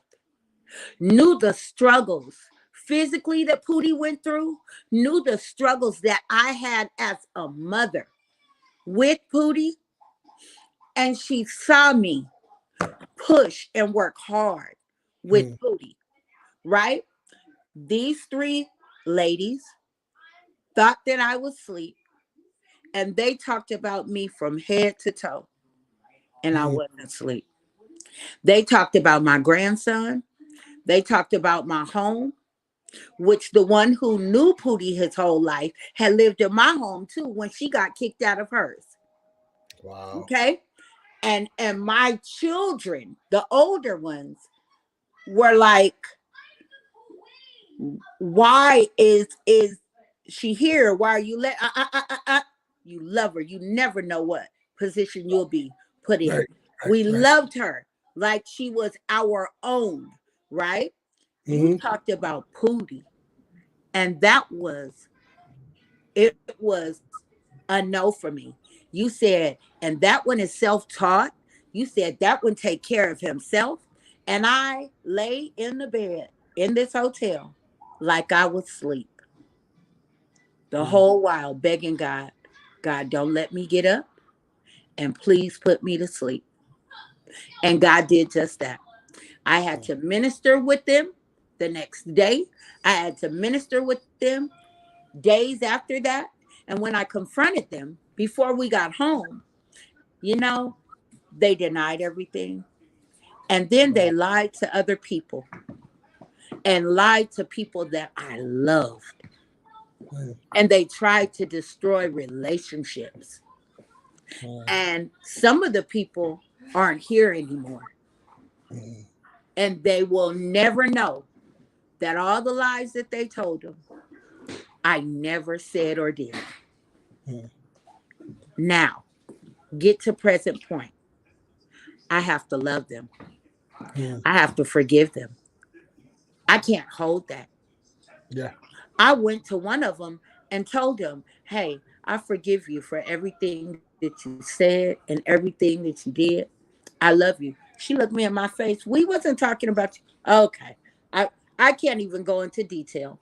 knew the struggles physically that Pootie went through, knew the struggles that I had as a mother with Pootie, and she saw me push and work hard with Hmm. Pootie, right? These three ladies thought that I was asleep, and they talked about me from head to toe, and I Hmm. wasn't asleep. They talked about my grandson. They talked about my home, which the one who knew Pootie his whole life had lived in my home too when she got kicked out of hers. Wow. Okay. And my children, the older ones, were like, why is she here? Why are you you love her. You never know what position you'll be put in. Right. Right. We Right. loved her like she was our own, right? You Hmm. talked about Pootie, and that was it was a no for me. You said, and that one is self-taught. You said that one take care of himself. And I lay in the bed in this hotel like I was asleep the Hmm. whole while begging God, God, don't let me get up and please put me to sleep. And God did just that. I had to minister with them the next day. I had to minister with them days after that. And when I confronted them before we got home, you know, they denied everything. And then they Wow. lied to other people and lied to people that I loved. Hmm. And they tried to destroy relationships. Hmm. And some of the people aren't here anymore. Hmm. And they will never know that all the lies that they told them, I never said or did. Hmm. Now, get to present point. I have to love them. Hmm. I have to forgive them. I can't hold that. Yeah. I went to one of them and told him, hey, I forgive you for everything that you said and everything that you did. I love you. She looked me in my face. We wasn't talking about you. Okay. I can't even go into detail.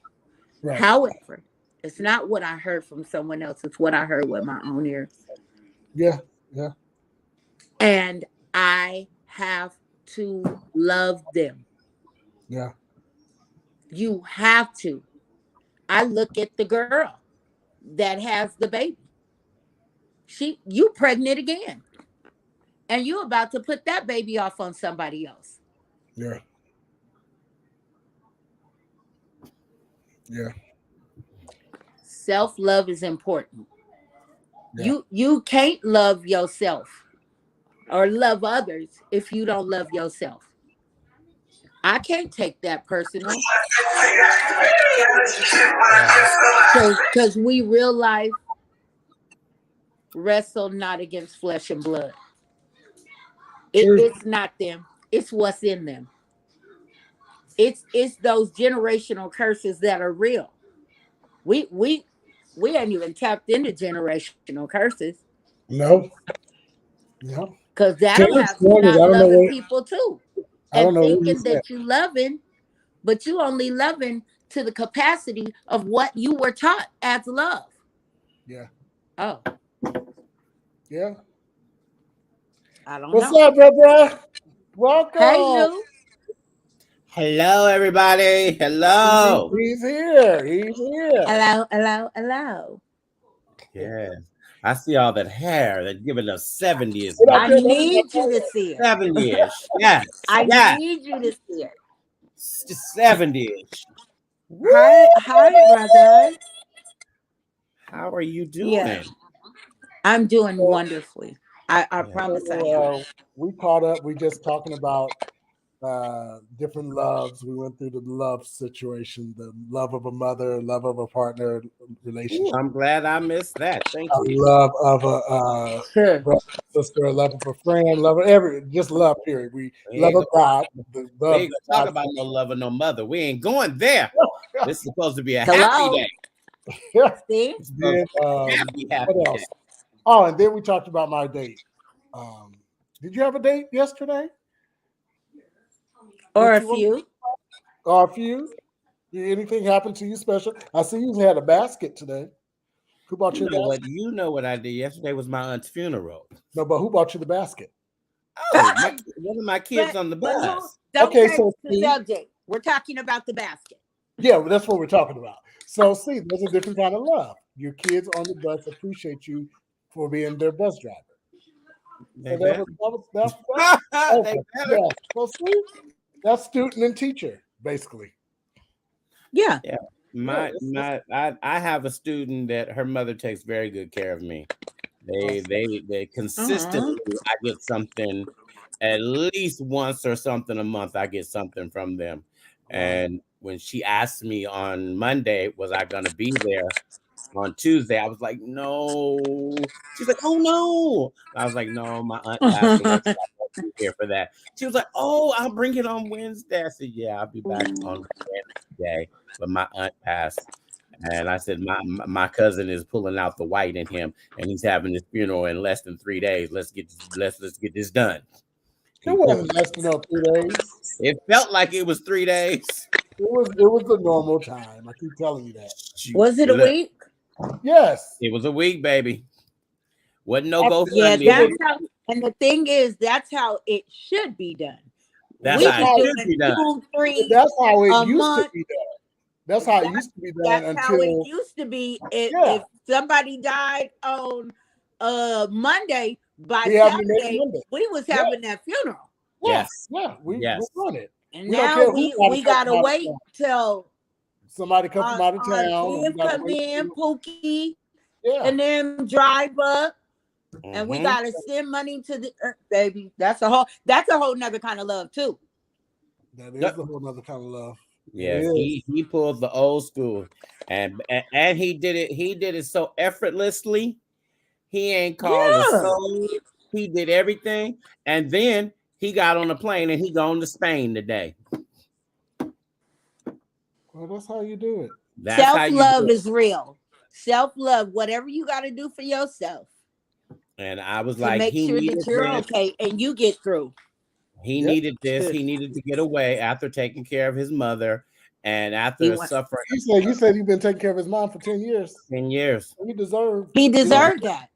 Right. However, it's not what I heard from someone else. It's what I heard with my own ears. Yeah. Yeah. And I have to love them. Yeah. You have to. I look at the girl that has the baby. You pregnant again. And you about to put that baby off on somebody else. Yeah. Yeah. Self-love is important. Yeah. You can't love yourself or love others if you don't love yourself. I can't take that personal Wow. because we real life wrestle not against flesh and blood. True. It's not them. It's what's in them. It's those generational curses that are real. We we we ain't even tapped into generational curses No, no. because that'll Terrence have you Warren, not I don't know loving what people too, I don't and know what he thinking said. that you loving, but you only loving to the capacity of what you were taught as love. Yeah, Oh, yeah. I don't What's know. up, brother? Hey, Welcome. Lou. Hello, everybody. Hello. He's here. He's here. Hello, hello, hello. Yes. I see all that hair. They're giving us 70s What up I there, vibes. brother? need you to see it. 70ish. Yes. I Yes. need you to see it. 70ish. Woo! Hi, brother. How are you Yeah, doing? I'm doing So, wonderfully. I Yeah. promise I am. we caught up. We just talking about different loves. We went through the love situation, the love of a mother, love of a partner Ooh, relationship, I'm glad I missed that. Thank a you. love of a Sure. brother, sister, a love of a friend, love of every, just love. Period. We We love ain't of gonna, God, the we love ain't that gonna talk God. about no love or no mother. We ain't going there. This is supposed to be a happy Hello. day. Yeah. See? It's supposed Then to be a happy, what happy day. else? Oh, and then we talked about my date. Um, did you have a date yesterday Or that a you want, few. or a few? Did anything happen to you special? I see you had a basket today. Who bought you a basket? You know what I did yesterday was my aunt's funeral. No, but who bought you the basket? Oh, one of my kids but on the but who? bus. Don't Okay, change so the see, subject. We're talking about the basket. yeah, well, that's what we're talking about. So see, there's a different kind of love. Your kids on the bus appreciate you for being their bus driver. They So that better. was that They okay. better. Yeah. So see, that's student and teacher, basically. Yeah. Yeah. Yeah, I have a student that her mother takes very good care of me. They Uh-huh. consistently I get something at least once or something a month. I get something from them. wow. And when she asked me on Monday, was I gonna be there on Tuesday, I was like, no. She's like, oh no. I was like, no, my aunt passed away, so I won't be here for that. She was like, oh, I'll bring it on Wednesday. I said, yeah, I'll be back on Wednesday, but my aunt passed. And I said, my cousin is pulling out the white in him, and he's having his funeral in less than 3 days. Let's get this done. It He pulled. wasn't less than 3 days. It felt like it was 3 days. It was the normal time. I keep telling you that. Shoot, Was it a look, week? Yes. it was a week, baby. Wasn't no After, Yeah, it GoFundMe. was that's how. And the thing is, that's how it should be done. That's We that's how it be how should doing be done. two, three that's how it a used to month. be done. That's how it That, used to be done that's how it until used to be. yeah, If somebody died on Monday, by we have the next Saturday Monday. we was Yeah, having that funeral. yeah, Yes. yeah. We're Yes. on it. And We don't now care who might have we come from gotta out of wait town. till Somebody come from out of Aunt town, and we Viv gotta come wait in, till Pookie, yeah. and then drive up, and we Mm-hmm. gotta send money to the baby. That's a whole nother kind of love too. That is a whole other kind of love. It Yes, is. he pulled the old school, and he did it. He did it so effortlessly. He ain't called a Yeah. soul. He did everything, and then he got on a plane and he gone to Spain today. Well, that's how you do it. That's how Self you love do is real. Self love, whatever you got to do for yourself it. And I was to like, make he sure that needed you're this. okay and you get through. He Yep. needed this. He needed to get away after taking care of his mother, and He after went. suffering You said you've been taking care of his mom for 10 years. 10 years. You deserve. He You know, deserved that.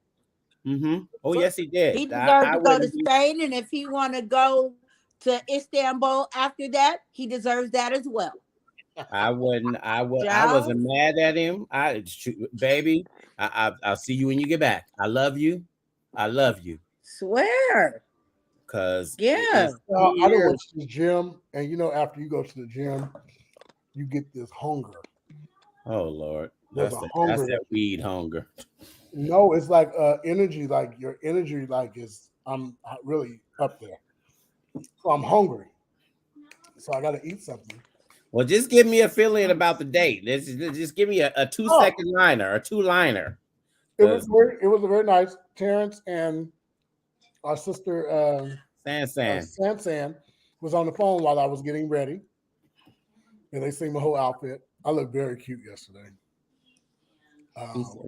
Mm-hmm. Oh so, yes, he did. He deserved I to go to wouldn't be. Spain, and if he want to go to Istanbul after that, he deserves that as well. I wouldn't. I Child, wasn't mad at him. Baby, I'll see you when you get back. I love you. I love you. swear. Cause Yeah. it's I don't went years. to the gym, and after you go to the gym, you get this hunger. Oh Lord, There's a that's hunger that that weed hunger. no, it's like energy, like your energy, like is I'm really up there. So I'm hungry, so I got to eat something. Well, just give me a feeling about the date. Just give me a two Oh, second liner, a two liner. it was Cause very nice. Terrence and our sister San San was on the phone while I was getting ready, and they seen my whole outfit. I looked very cute yesterday.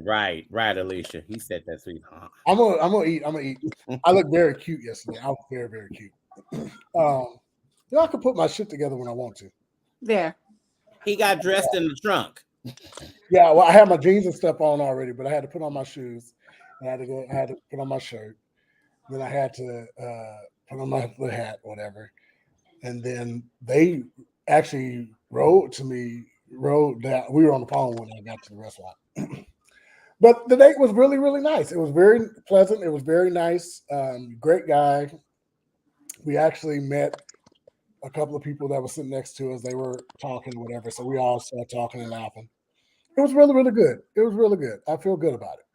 Right, Alicia. He said that sweet. I'm gonna eat. I looked very cute yesterday. I was very, very cute. I can put my shit together when I want to. There. He got dressed in the trunk. Yeah, well, I had my jeans and stuff on already, but I had to put on my shoes. I had to put on my shirt. Then I had to put on my little hat, whatever. And then they actually rode down. We were on the phone when I got to the restaurant. But the date was really, really nice. It was very pleasant. It was very nice. Great guy. We actually met a couple of people that were sitting next to us. They were talking or whatever. So we all started talking and laughing. It was really, really good. It was really good. I feel good about it.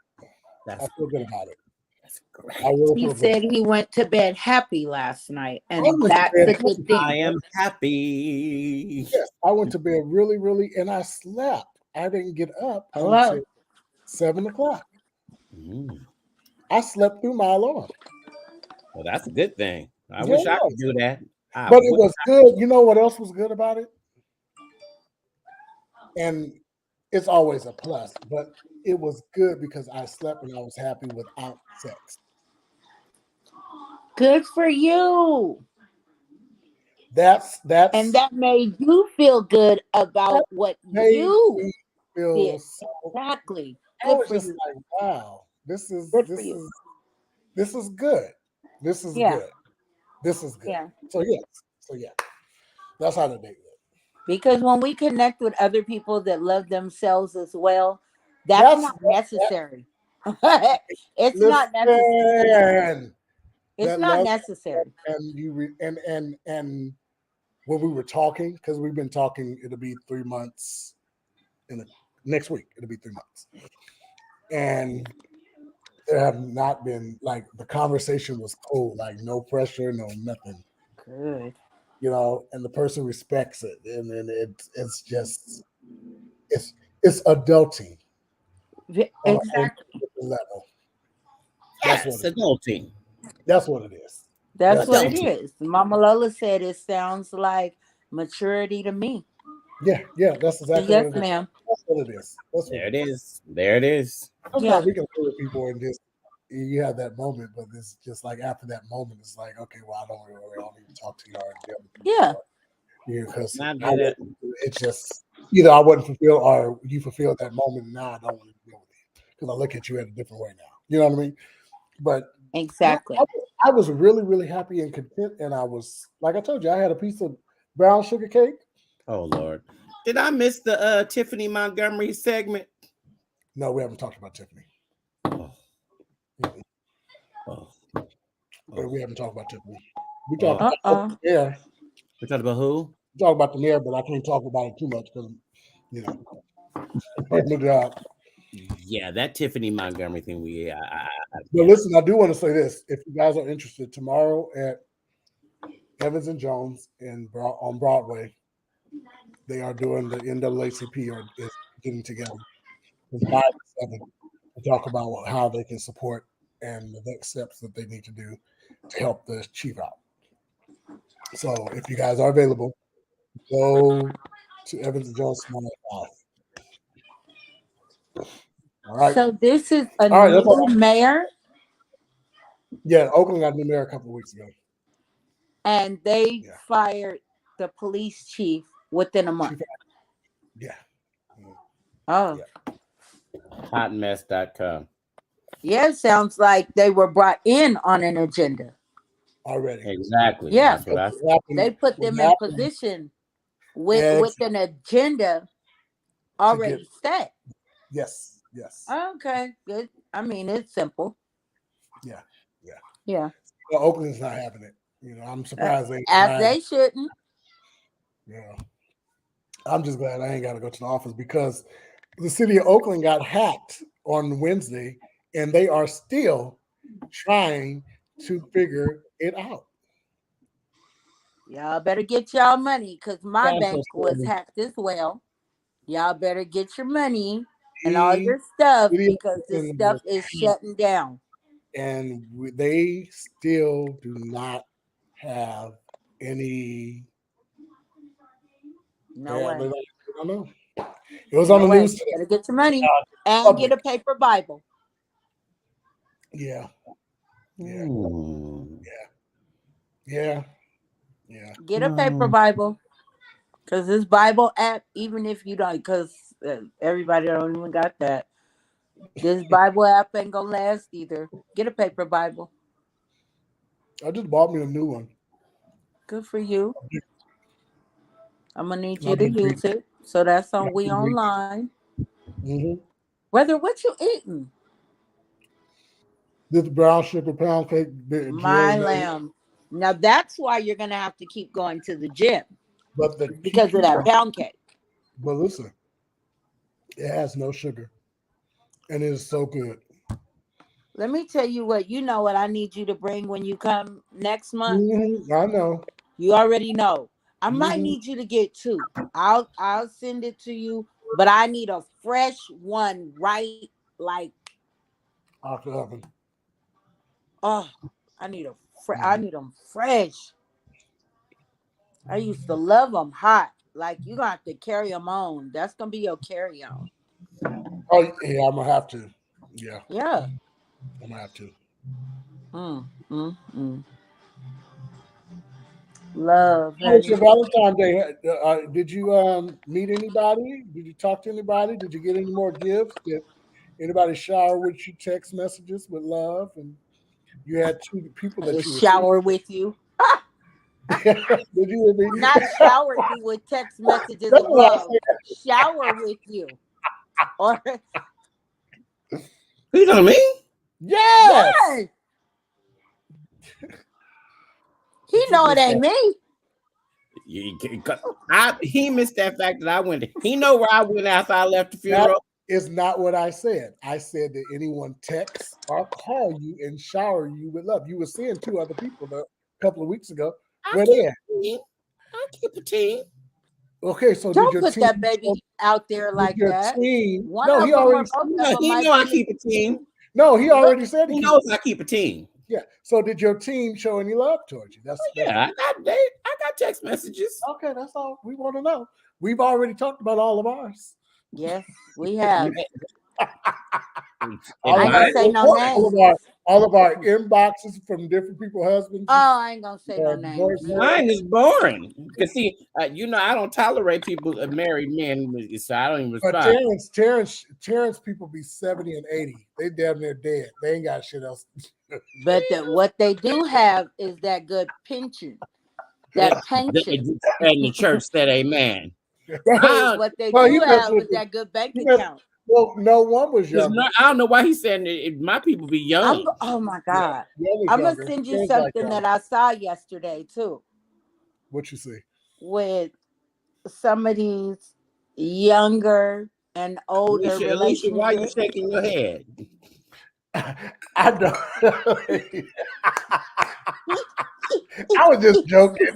I feel good about it. That's great. I really He feel said good. he went to bed happy last night, and went to that's bed a good happy. thing. I am happy. Yes, I went to bed really, really, and I slept. I didn't get up Hello. until 7:00. I slept through my alarm. Well, that's a good thing. I Yeah, wish I it could was. do that. But it was good. You know what else was good about it? And it's always a plus, but it was good because I slept and I was happy without sex. Good for you. That's And that made you feel good about what made you me feel did. so. Exactly. I Good was for just you. like, wow, this is Good for you. good. This is good. Yeah. This is good. Yeah. So yeah, that's how the date went. Because when we connect with other people that love themselves as well, that's not necessary. It's not necessary. Listen, It's that not love necessary. and and when we were talking, because we've been talking, it'll be 3 months next week. It'll be 3 months, and there have not been like the conversation was cool, like no pressure, no nothing. Good. And the person respects it, and then it's just it's adulting on a whole Exactly. different level. yes, That's what it is. adulting. That's what it is. That's what it Adulting. is. Mama Lola said it sounds like maturity to me. Yeah, that's exactly what Yes, it is. ma'am. That's what it is. That's what There it it is. is. There it is. Yeah. Sometimes we can play with people and just you have that moment, but it's just like after that moment, it's like, okay, well, I don't even talk to you or the other people. Yeah. Because I get it. it's just either I wasn't fulfilled or you fulfilled that moment. And now I don't want to deal with you because I look at you in a different way now. You know what I mean? But Exactly. I was really, really happy and content. And I was, like I told you, I had a piece of brown sugar cake. Oh Lord, did I miss the Tiffany Montgomery segment? No, we haven't talked about Tiffany. Oh. We haven't talked about Tiffany. We talked Uh-oh. about the mayor. We talked about who? We talked about the mayor, but I can't talk about it too much because, my job. Yeah, that Tiffany Montgomery thing. But listen, I do want to say this. If you guys are interested, tomorrow at Evans and Jones on Broadway, they are doing the NAACP or is getting together from 5 to 7 to talk about how they can support and the next steps that they need to do to help the chief out. So if you guys are available, go to Evans and Jones tomorrow at 5. All right. So this is a All right, that's new all. mayor, Yeah, Oakland got a new mayor a couple of weeks ago. and they fired the police chief within a month. Yeah. Oh. Hotmess.com. Yeah, it sounds like they were brought in on an agenda. Already. Exactly. Yeah. That's what I said. They put them in position with an agenda already set. Yes. Okay, good. I mean, it's simple. Yeah. Well, Oakland's not having it. I'm surprised they shouldn't. Yeah. I'm just glad I ain't got to go to the office because the city of Oakland got hacked on Wednesday, and they are still trying to figure it out. Y'all better get y'all money because my bank was hacked as well. Y'all better get your money and all your stuff because this stuff is shutting down. And they still do not have any No Apparently, way. I don't know. It was on No the way. news today. Better get your money and Public. get a paper Bible. Yeah, yeah, Hmm. yeah. Get a paper Bible. Because this Bible app, even if you don't, because everybody don't even got that. This Bible app ain't gonna last either. Get a paper Bible. I just bought me a new one. Good for you. I'm gonna need And you I've to been reading. use it. So that's I've on We been reading. Online. Mm-hmm. Whether what you eating, This brown sugar pound cake, Jerry my made, lamb. Now that's why you're gonna have to keep going to the gym but the because of that pound cake. but listen, it has no sugar, and it is so good. Let me tell you what. You know what I need you to bring when you come next month. I know. You already know. I might Mm-hmm. need you to get two. I'll send it to you, but I need a fresh one, right? Like, Out the oven. oh, I need I Mhm. need them fresh. I used to love them hot. Like you gonna have to carry them on. That's gonna be your carry on. Oh yeah, I'm gonna have to. Yeah, Yeah. I'm gonna have to. Mm, mm, mm. Love, How was your honey. Valentine's Day? Did you meet anybody? Did you talk to anybody? Did you get any more gifts? Did anybody shower with you text messages with love? And you had two people that you were seeing. Shower with you. Did you hear me? Not shower you with text messages That's of what I love. said. Shower with you. Or You know me? Yes. yes. He Check know it this ain't out. me. He missed that fact that I went. He know where I went after I left the That funeral. is not what I said. I said that anyone text or call you and shower you with love. You were seeing two other people a couple of weeks ago. I Where keep they at? a team. I keep a team. Okay, so did Don't your put team that baby out there did like your that. team One no, of he them already or both of No, them he might know I be. keep a team. no, he Look, already said he He keep knows I keep a team. yeah. So did your team show any love towards you? That's Yeah, I got text messages. okay, that's all we want to know. We've already talked about all of ours. yes, we have. And I All of ain't our gonna say no names. all of our inboxes from different people's husbands, Oh, I ain't gonna say no names. mine boyfriends. is boring. Cause see, I don't tolerate people married men, so I don't even But respond. Terrence people be 70 and 80. They damn near dead. They ain't got shit else. But what they do have is that good pension. That pension. And the church said, "Amen." I What they Well, do he messed have with is the that good bank he messed, account. well, no one was younger. I don't know why he's saying my people be young. Oh my Yeah, God. one was I'm gonna younger. send you Terrence like something younger. that I saw yesterday too, What you see? with some of these younger and older Alicia, why are you relationships. shaking your head? I know. I was just joking.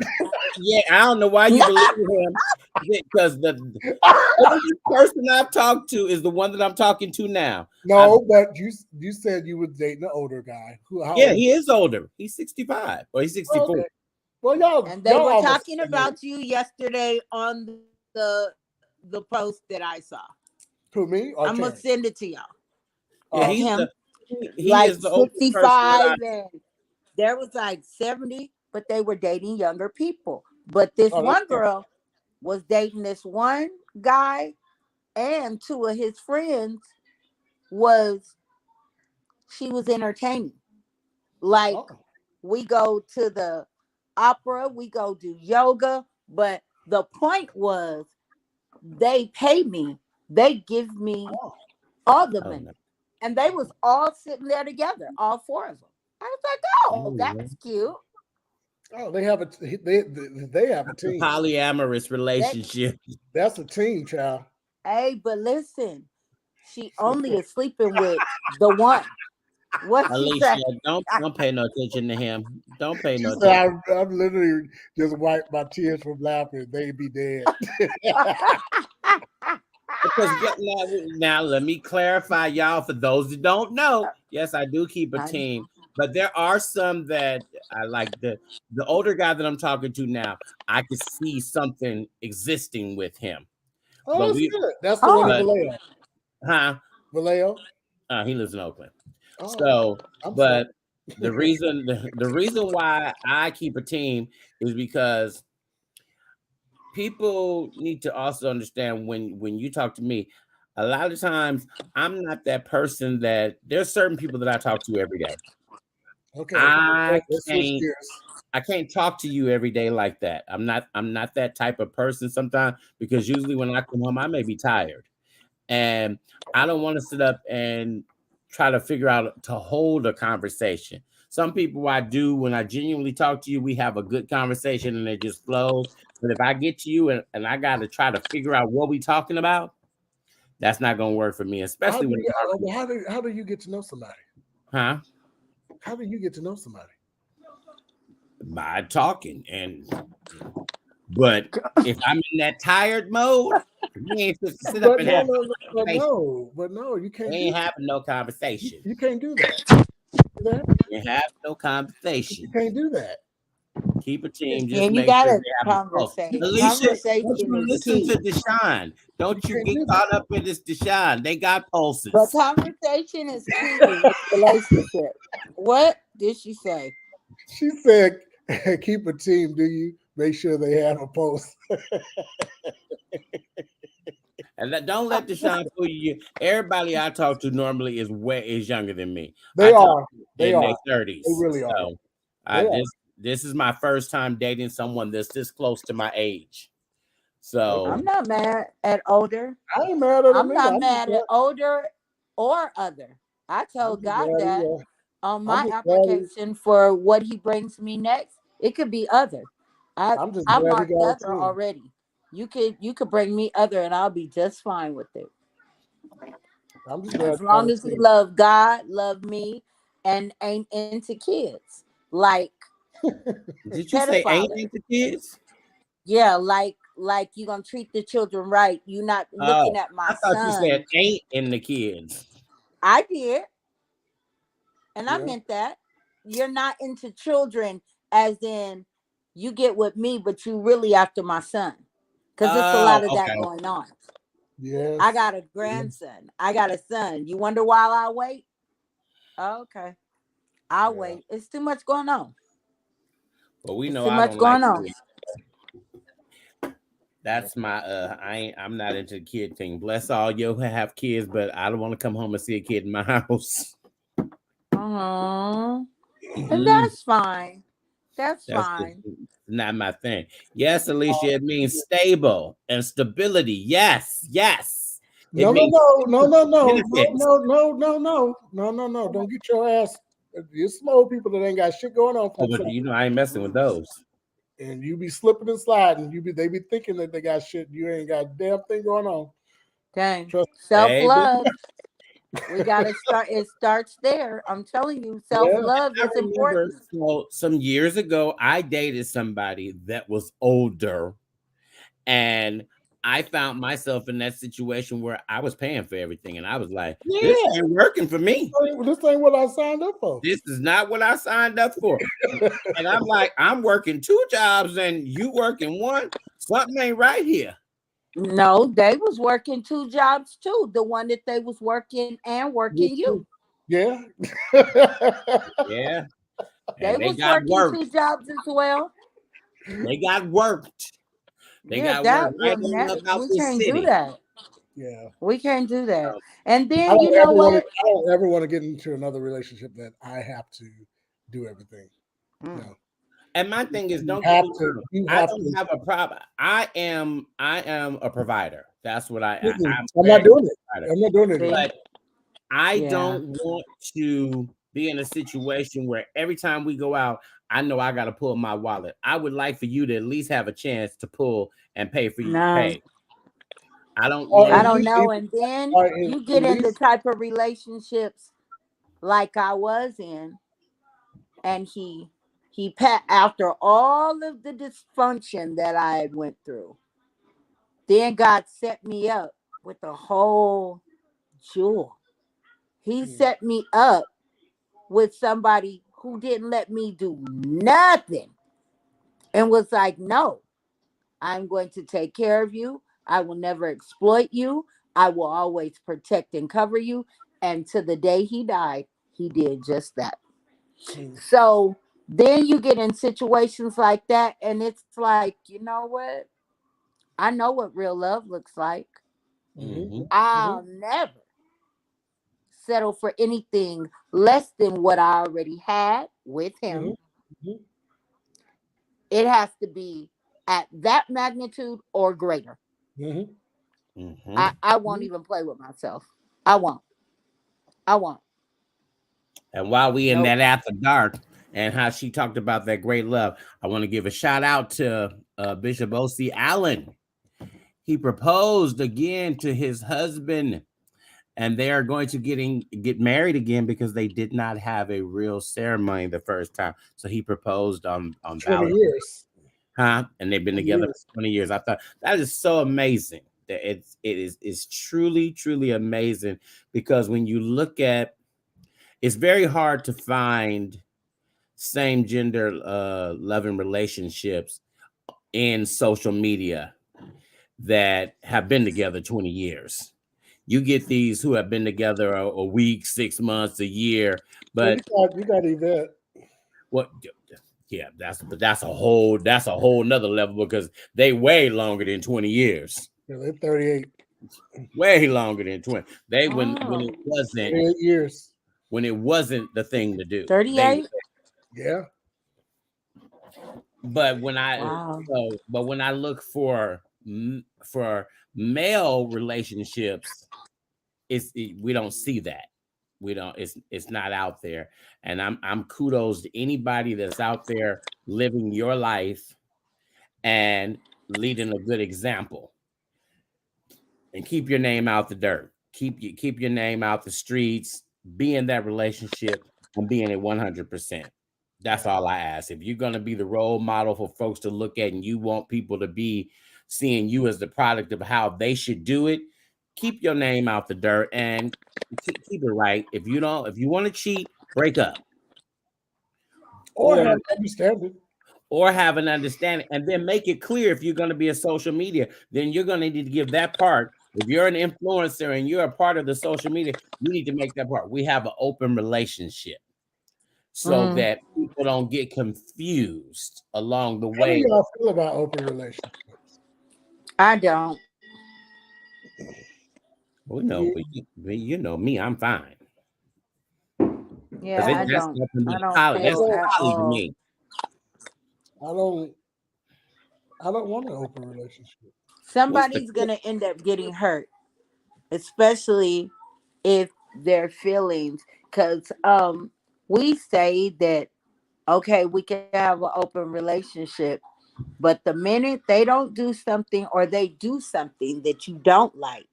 Yeah, I don't know why you believe him. Because the oldest person I've talked to is the one that I'm talking to now. No, but you said you was dating an older guy. How Yeah, old? he is older. He's 65 or he's Oh, 64. okay. Well, y'all And they y'all were almost talking the same age. about you yesterday on the post that I saw. Who, me or I'm gonna Terrence? send it to y'all. Yeah, Him, he like is the oldest person that 65, and there was like 70, but they were dating younger people. But this Oh, that's one girl was dating this one guy, and two of his friends was she was entertaining. Like oh, we go to the opera, we go do yoga, but the point was they pay me, they give me oh, all the oh money. no. And they was all sitting there together, all four of them. I was like, oh, that's cute. oh, they have a A team. polyamorous That relationship. That's a team, child. hey, but listen, she only is sleeping with the one. What she Alicia, say? don't pay no attention to him. Don't pay She no said, attention. I'm literally just wipe my tears from laughing. They'd be dead. Because now let me clarify, y'all. For those that don't know, yes, I do keep a I, team. But there are some that I like. The older guy that I'm talking to now, I could see something existing with him. Oh, But that's we, good. That's the one in but Vallejo. huh? Vallejo. He lives in Oakland. Oh, So, I'm sorry. but the reason why I keep a team is because people need to also understand when you talk to me, a lot of times I'm not that person that there's certain people that I talk to every day. Okay. I Let's switch can't gears. I can't talk to you every day like that. I'm not that type of person sometimes because usually when I come home I may be tired. And I don't want to sit up and try to figure out to hold a conversation. Some people I do when I genuinely talk to you, we have a good conversation and it just flows. But if I get to you and I got to try to figure out what we talking about, that's not going to work for me, How especially do when you, how do you get to know somebody? huh? How do you get to know somebody? By talking but if I'm in that tired mode, we ain't supposed to sit up But and have but no, you we can't do ain't that. having no conversation. You can't do that. Do that. We ain't having no You conversation. can't do that. Keep a team. Yeah, Just you make sure gotta they have a pulse. conversate. Alicia, don't Conversation you is listen key. to Deshaun. You Don't you can't get do that. caught up in this Deshaun. They got But pulses. conversation is key with relationship. What did she say? She said, keep a team. Do you make sure they have a post? And don't let Deshaun fool you. Everybody I talk to normally is younger than me. They I talk are. They in their are. They 30s. really are. So They are. this is my first time dating someone that's this close to my age. So I'm not mad at older. I ain't mad at them I'm either. not mad at older or other. I I'm told just God glad that he, on I'm my just glad he, application for what he brings me next. It could be other. I I'm just I glad he marked got a other team. already. You could bring me other and I'll be just fine with it. I'm just glad As he got long a as he team. love God, love me, and ain't into kids. Like did you say ain't pedophile. into kids? Yeah, like you gonna treat the children right. You not looking Oh, at my I thought you said son. ain't in the kids. I did, and I Yeah. meant that. You're not into children as in you get with me, but you really after my son. Cause it's a Oh, lot of that okay. going on. I Yes. got a grandson. I got a son. You wonder why I wait? Oh, okay. I'll Yeah. wait. It's too much going on. Well, we It's know too I much don't like going on. kids. Yeah. That's my I'm not into the kid thing. Bless all you who have kids, but I don't want to come home and see a kid in my house. Uh-huh. And Mm, that's fine. That's that's just fine. not my thing. Yes, Alicia, it means stable and stability. Yes, yes. It No, no, means no, no, no, no, no, benefits. no, no, no, no, no, no, no. Don't get your ass. There's some old people that ain't got shit going on for Oh, but themselves. you know I ain't messing with those. And you be slipping and sliding. They be thinking that they got shit. You ain't got a damn thing going on. Okay. Trust Baby. Self-love. We gotta start. It starts there. I'm telling you, me. Yeah. self-love I is remember important. some years ago, I dated somebody that was older. And I found myself in that situation where I was paying for everything. And I was like, this Yeah. ain't working for me. This ain't what I signed up for. This is not what I signed up for. And I'm like, I'm working 2 jobs and you working one. Something ain't right here. No, they was working 2 jobs too. The one that they was working and working you. Yeah. Yeah. They And they was got working worked. 2 jobs as well. They got worked. They Yeah, got worked that right will on up out we this can't do city. that. Yeah. We can't do that. Um, And then you know what? I don't ever want to get into another relationship that I have to do everything. Mm. No. And my thing is, You don't get have me to. wrong. You I have don't to. have a problem. I am a provider. That's what I'm I'm not very doing much it. a provider. I'm not doing it anymore. See? But I Yeah. don't want to be in a situation where every time we go out, I know I got to pull my wallet. I would like for you to at least have a chance to pull and pay for you No. pay. I don't Or I at want don't least, know. And then or you at get in the least, type of relationships like I was in, and he pat after all of the dysfunction that I had went through. Then God set me up with a whole jewel. He set me up with somebody who didn't let me do nothing and was like, no, I'm going to take care of you. I will never exploit you. I will always protect and cover you. And to the day he died, he did just that. Mm. So then you get in situations like that, and it's like, you know what? I know what real love looks like. Mm-hmm. I'll never settle for anything less than what I already had with him. Mm-hmm. It has to be at that magnitude or greater. Mm-hmm. I won't even play with myself. I won't. I won't. And while we in Nope. that after dark and how she talked about that great love, I want to give a shout out to Bishop O.C. Allen. He proposed again to his husband, and they are going to get married again because they did not have a real ceremony the first time. So he proposed on 20 Valentine's, years. and they've been 20 together years. for 20 years. I thought that is so amazing. That it's truly amazing, because when you look at, it's very hard to find same gender loving relationships in social media that have been together 20 years. You get these who have been together a week, 6 months, a year, Well, but you got Yvette. what? Yeah, that's a whole nother level, because they way longer than 20 years. Yeah, they're 38. Way longer than 20. They when Oh, it wasn't 38 years. the thing to do. They 38? Yeah. but Wow. when I look for male relationships, we don't see that. We don't. It's not out there. And I'm kudos to anybody that's out there living your life and leading a good example, and keep your name out the dirt. Keep your name out the streets. Be in that relationship and being it 100%. That's all I ask. If you're gonna be the role model for folks to look at, and you want people to be seeing you as the product of how they should do it, keep your name out the dirt and keep it right. If you want to cheat, break up, Or or have understanding. have an understanding, and then make it clear. If you're going to be a social media, then you're going to need to give that part. If you're an influencer and you're a part of the social media, you need to make that part. We have an open relationship, so Mm, that people don't get confused along the How do way. y'all feel about open relationships? I don't. Well, no, but you know me, I'm fine, because Yeah, I that's don't. nothing I but don't college. I That's feel don't, at college to all. me. I don't I don't want an open relationship. What's the Somebody's going to end up getting hurt, especially if their feelings, because we say that, okay, we can have an open relationship, but the minute they don't do something, or they do something that you don't like,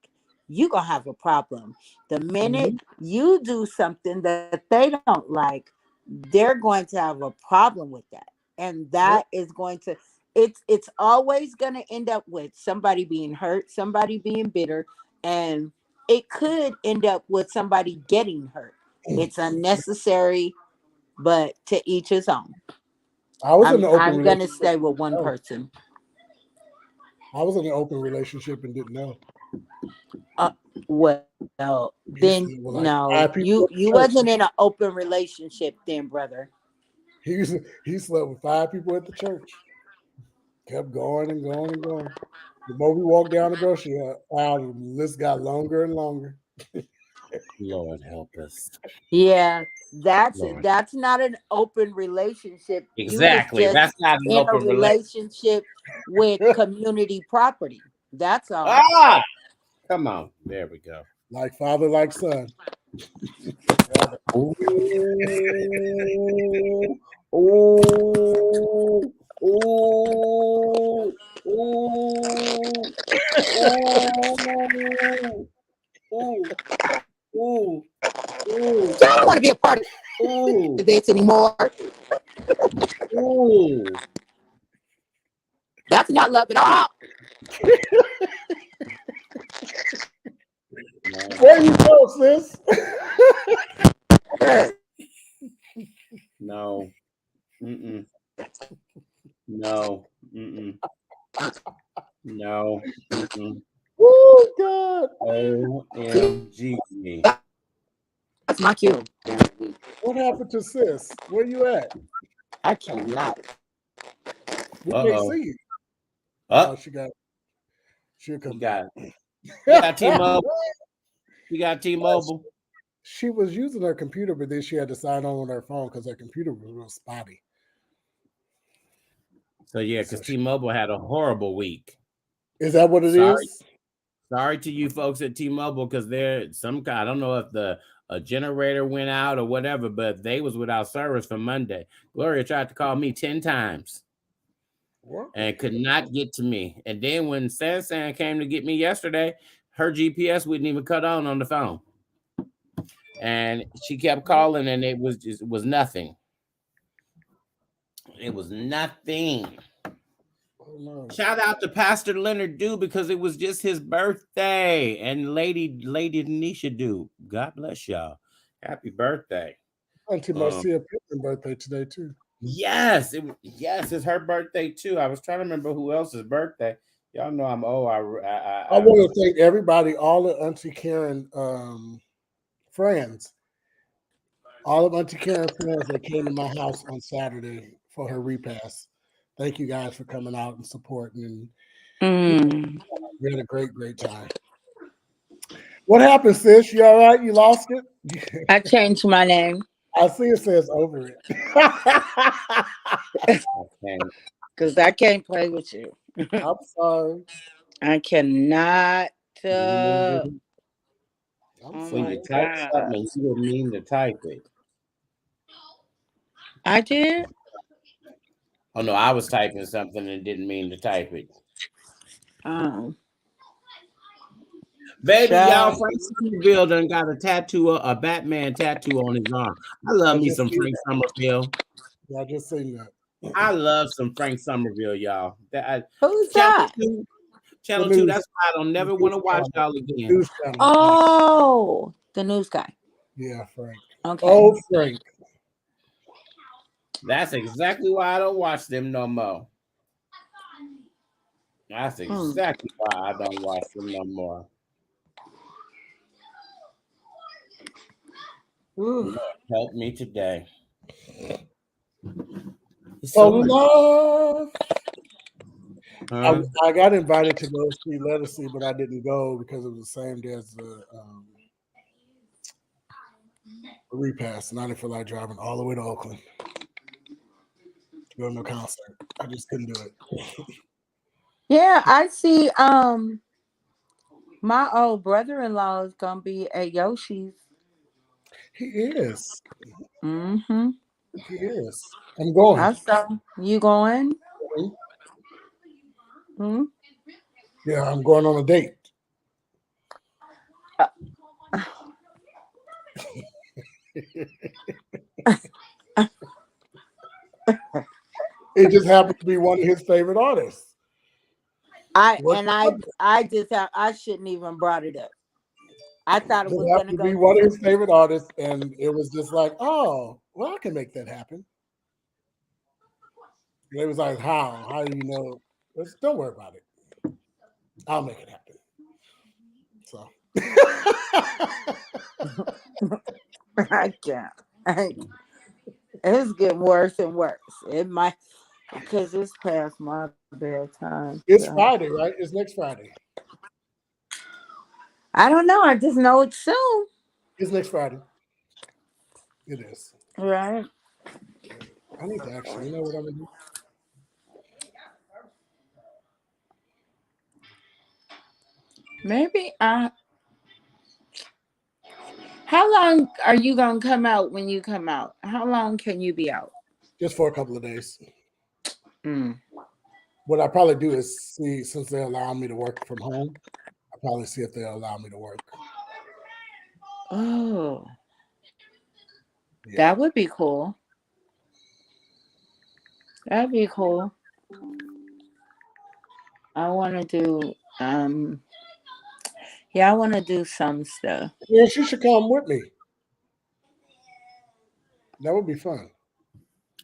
you gonna have a problem. The minute Mm-hmm. you do something that they don't like, they're going to have a problem with that. And that Yep. is going to, it's always going to end up with somebody being hurt, somebody being bitter, and it could end up with somebody getting hurt. It's unnecessary, but to each his own. I was in an open I'm gonna relationship stay and with didn't one know. person. I was in an open relationship and didn't know. Well, He then slept with like no, 5 people at you the church. wasn't in an open relationship then, brother. He slept with 5 people at the church. Kept going and going and going. The more we walked down the grocery aisle, the list got longer and longer. Lord help us, Yeah, Lord. that's not an open relationship. You was Exactly. just That's not an in a open relationship. relationship with community property. That's all. Ah, come on. There we go. Like father, like son. Ooh, ooh, ooh, ooh, ooh, ooh, ooh, ooh, So I don't want to be a part ooh, of this anymore. ooh. That's not love at all. No, There you go, sis. no, No. Mm-mm. No. Mm-mm. Oh God! OMG. That's my cue. What happened to sis? Where you at? I cannot. We can't Uh-oh. see you. Oh, She'll you come got back. it. You got T-Mobile. You got T-Mobile. She was using her computer, but then she had to sign on with her phone because her computer was real spotty. So yeah, because T-Mobile had a horrible week. Is that what it is? Sorry to you folks at T-Mobile, because they're some kind. I don't know if a generator went out or whatever, but they was without service for Monday. Gloria tried to call me 10 times and could not get to me. And then when Sansan came to get me yesterday, her GPS wouldn't even cut on the phone. And she kept calling, and it was nothing. It was nothing. Oh, no. Shout out to Pastor Leonard Dew, because it was just his birthday, and Lady Denisha Dew. God bless y'all. Happy birthday. Auntie Marcia Pittman's birthday today too. Yes, it's her birthday too. I was trying to remember who else's birthday. Y'all know I'm old. I want to thank everybody, all the Auntie Karen friends, all of Auntie Karen friends that came to my house on Saturday for her repast. Thank you guys for coming out and supporting. And we had a great time. What happened, sis? You all right? You lost it? I changed my name. I see it says over it. Because I can't play with you. I'm sorry. I cannot. When my you type God. something, you didn't mean to type it. I did? Oh no, I was typing something and didn't mean to type it. Baby, y'all, Frank Somerville done got a tattoo, a Batman tattoo on his arm. I love me some Frank Somerville. Yeah, I just seen that. I love some Frank Somerville, y'all. Who's that? Channel 2, that's why I don't never want to watch y'all again. News channel. Oh, the news guy. Yeah, Frank. Okay. Oh, Frank. That's exactly why I don't watch them no more. That's exactly why I don't watch them no more. Lord, help me today. So love. I got invited to go see Lettucey, but I didn't go because it was the same day as the repast, and I didn't feel like driving all the way to Oakland to go to no concert. I just couldn't do it. Yeah, I see. My old brother-in-law is gonna be at Yoshi's. He is. Mm-hmm. He is. I'm going. I saw you going. Mm-hmm. Yeah, I'm going on a date. It just happened to be one of his favorite artists. I shouldn't even brought it up. I thought it was going to be one of his favorite artists, and it was just like, oh, well, I can make that happen. And it was like, how? How do you know? Don't worry about it. I'll make it happen. So I can't. It's getting worse and worse. It might, because it's past my bedtime. It's Friday, right? It's next Friday. I don't know. I just know it's soon. It's next Friday. It is. Right. I need to actually, you know what I'm going to do? Maybe how long are you going to come out when you come out? How long can you be out? Just for a couple of days. What I probably do is see, since they allow me to work from home, I'll probably see if they'll allow me to work. Oh. Yeah. That would be cool. That'd be cool. I want to do, yeah, I want to do some stuff. Yeah, she should come with me. That would be fun.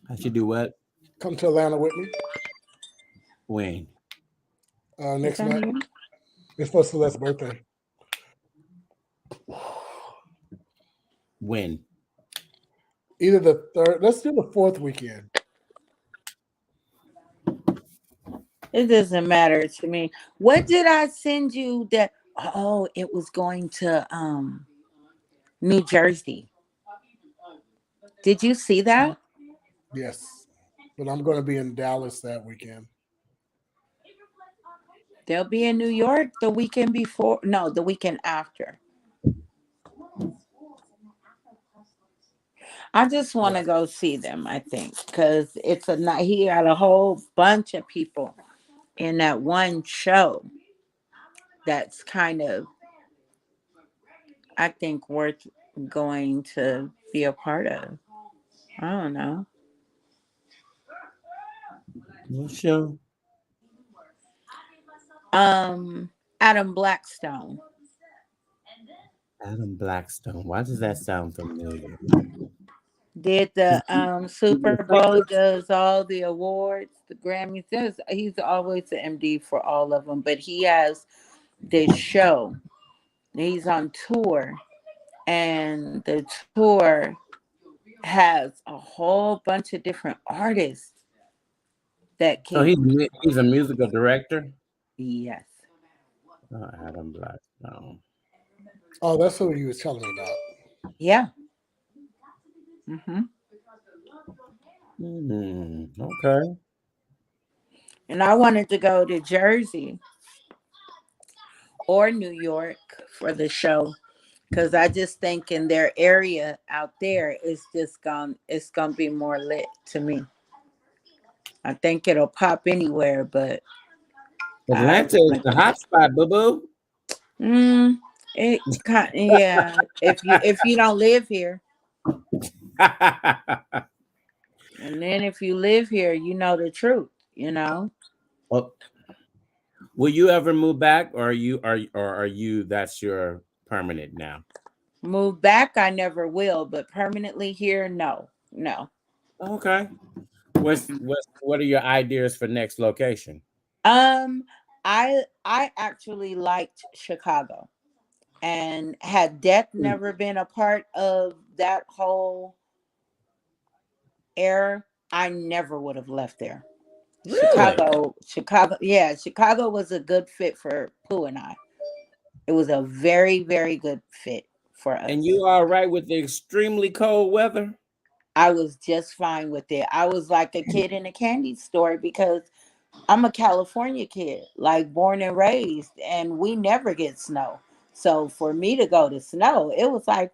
I should do what? Come to Atlanta with me. When? Next It's on month. here. It's for Celeste's birthday. When? Either the third. Let's do the fourth weekend. It doesn't matter to me. What did I send you that? Oh, it was going to New Jersey. Did you see that? Yes, but I'm going to be in Dallas that weekend. They'll be in New York the weekend before. No, the weekend after. I just want Yeah. to go see them, I think, because it's a night. He had a whole bunch of people in that one show that's kind of, I think, worth going to be a part of. I don't know. What show? Um, Adam Blackstone Adam Blackstone. Why does that sound familiar? did Is the he a Super Bowl, singer? does all the awards, the Grammys. He's always the MD for all of them, but he has this show. He's on tour, and the tour has a whole bunch of different artists that So he's came. he's a musical director. Yes. Oh, Adam Blackstone. Oh, that's who he was telling me about. Yeah. hmm Okay. And I wanted to go to Jersey or New York for the show because I just think in their area out there it's gonna be more lit to me. I think it'll pop anywhere, but I Atlanta is want the to go. hot spot, boo boo. Mm, yeah. If you don't live here, and then if you live here, you know the truth. You know, Well, will you ever move back, or are you that's your permanent now? move back, I never will, but permanently here, no, no. Okay. What are your ideas for next location? Um, I actually liked Chicago, and had death never been a part of that whole era, I never would have left there. Really? Yeah, Chicago was a good fit for Pooh and I. It was a very, very good fit for And us. you all right with the extremely cold weather? I was just fine with it. I was like a kid in a candy store because I'm a California kid, like born and raised, and we never get snow. So for me to go to snow, it was like,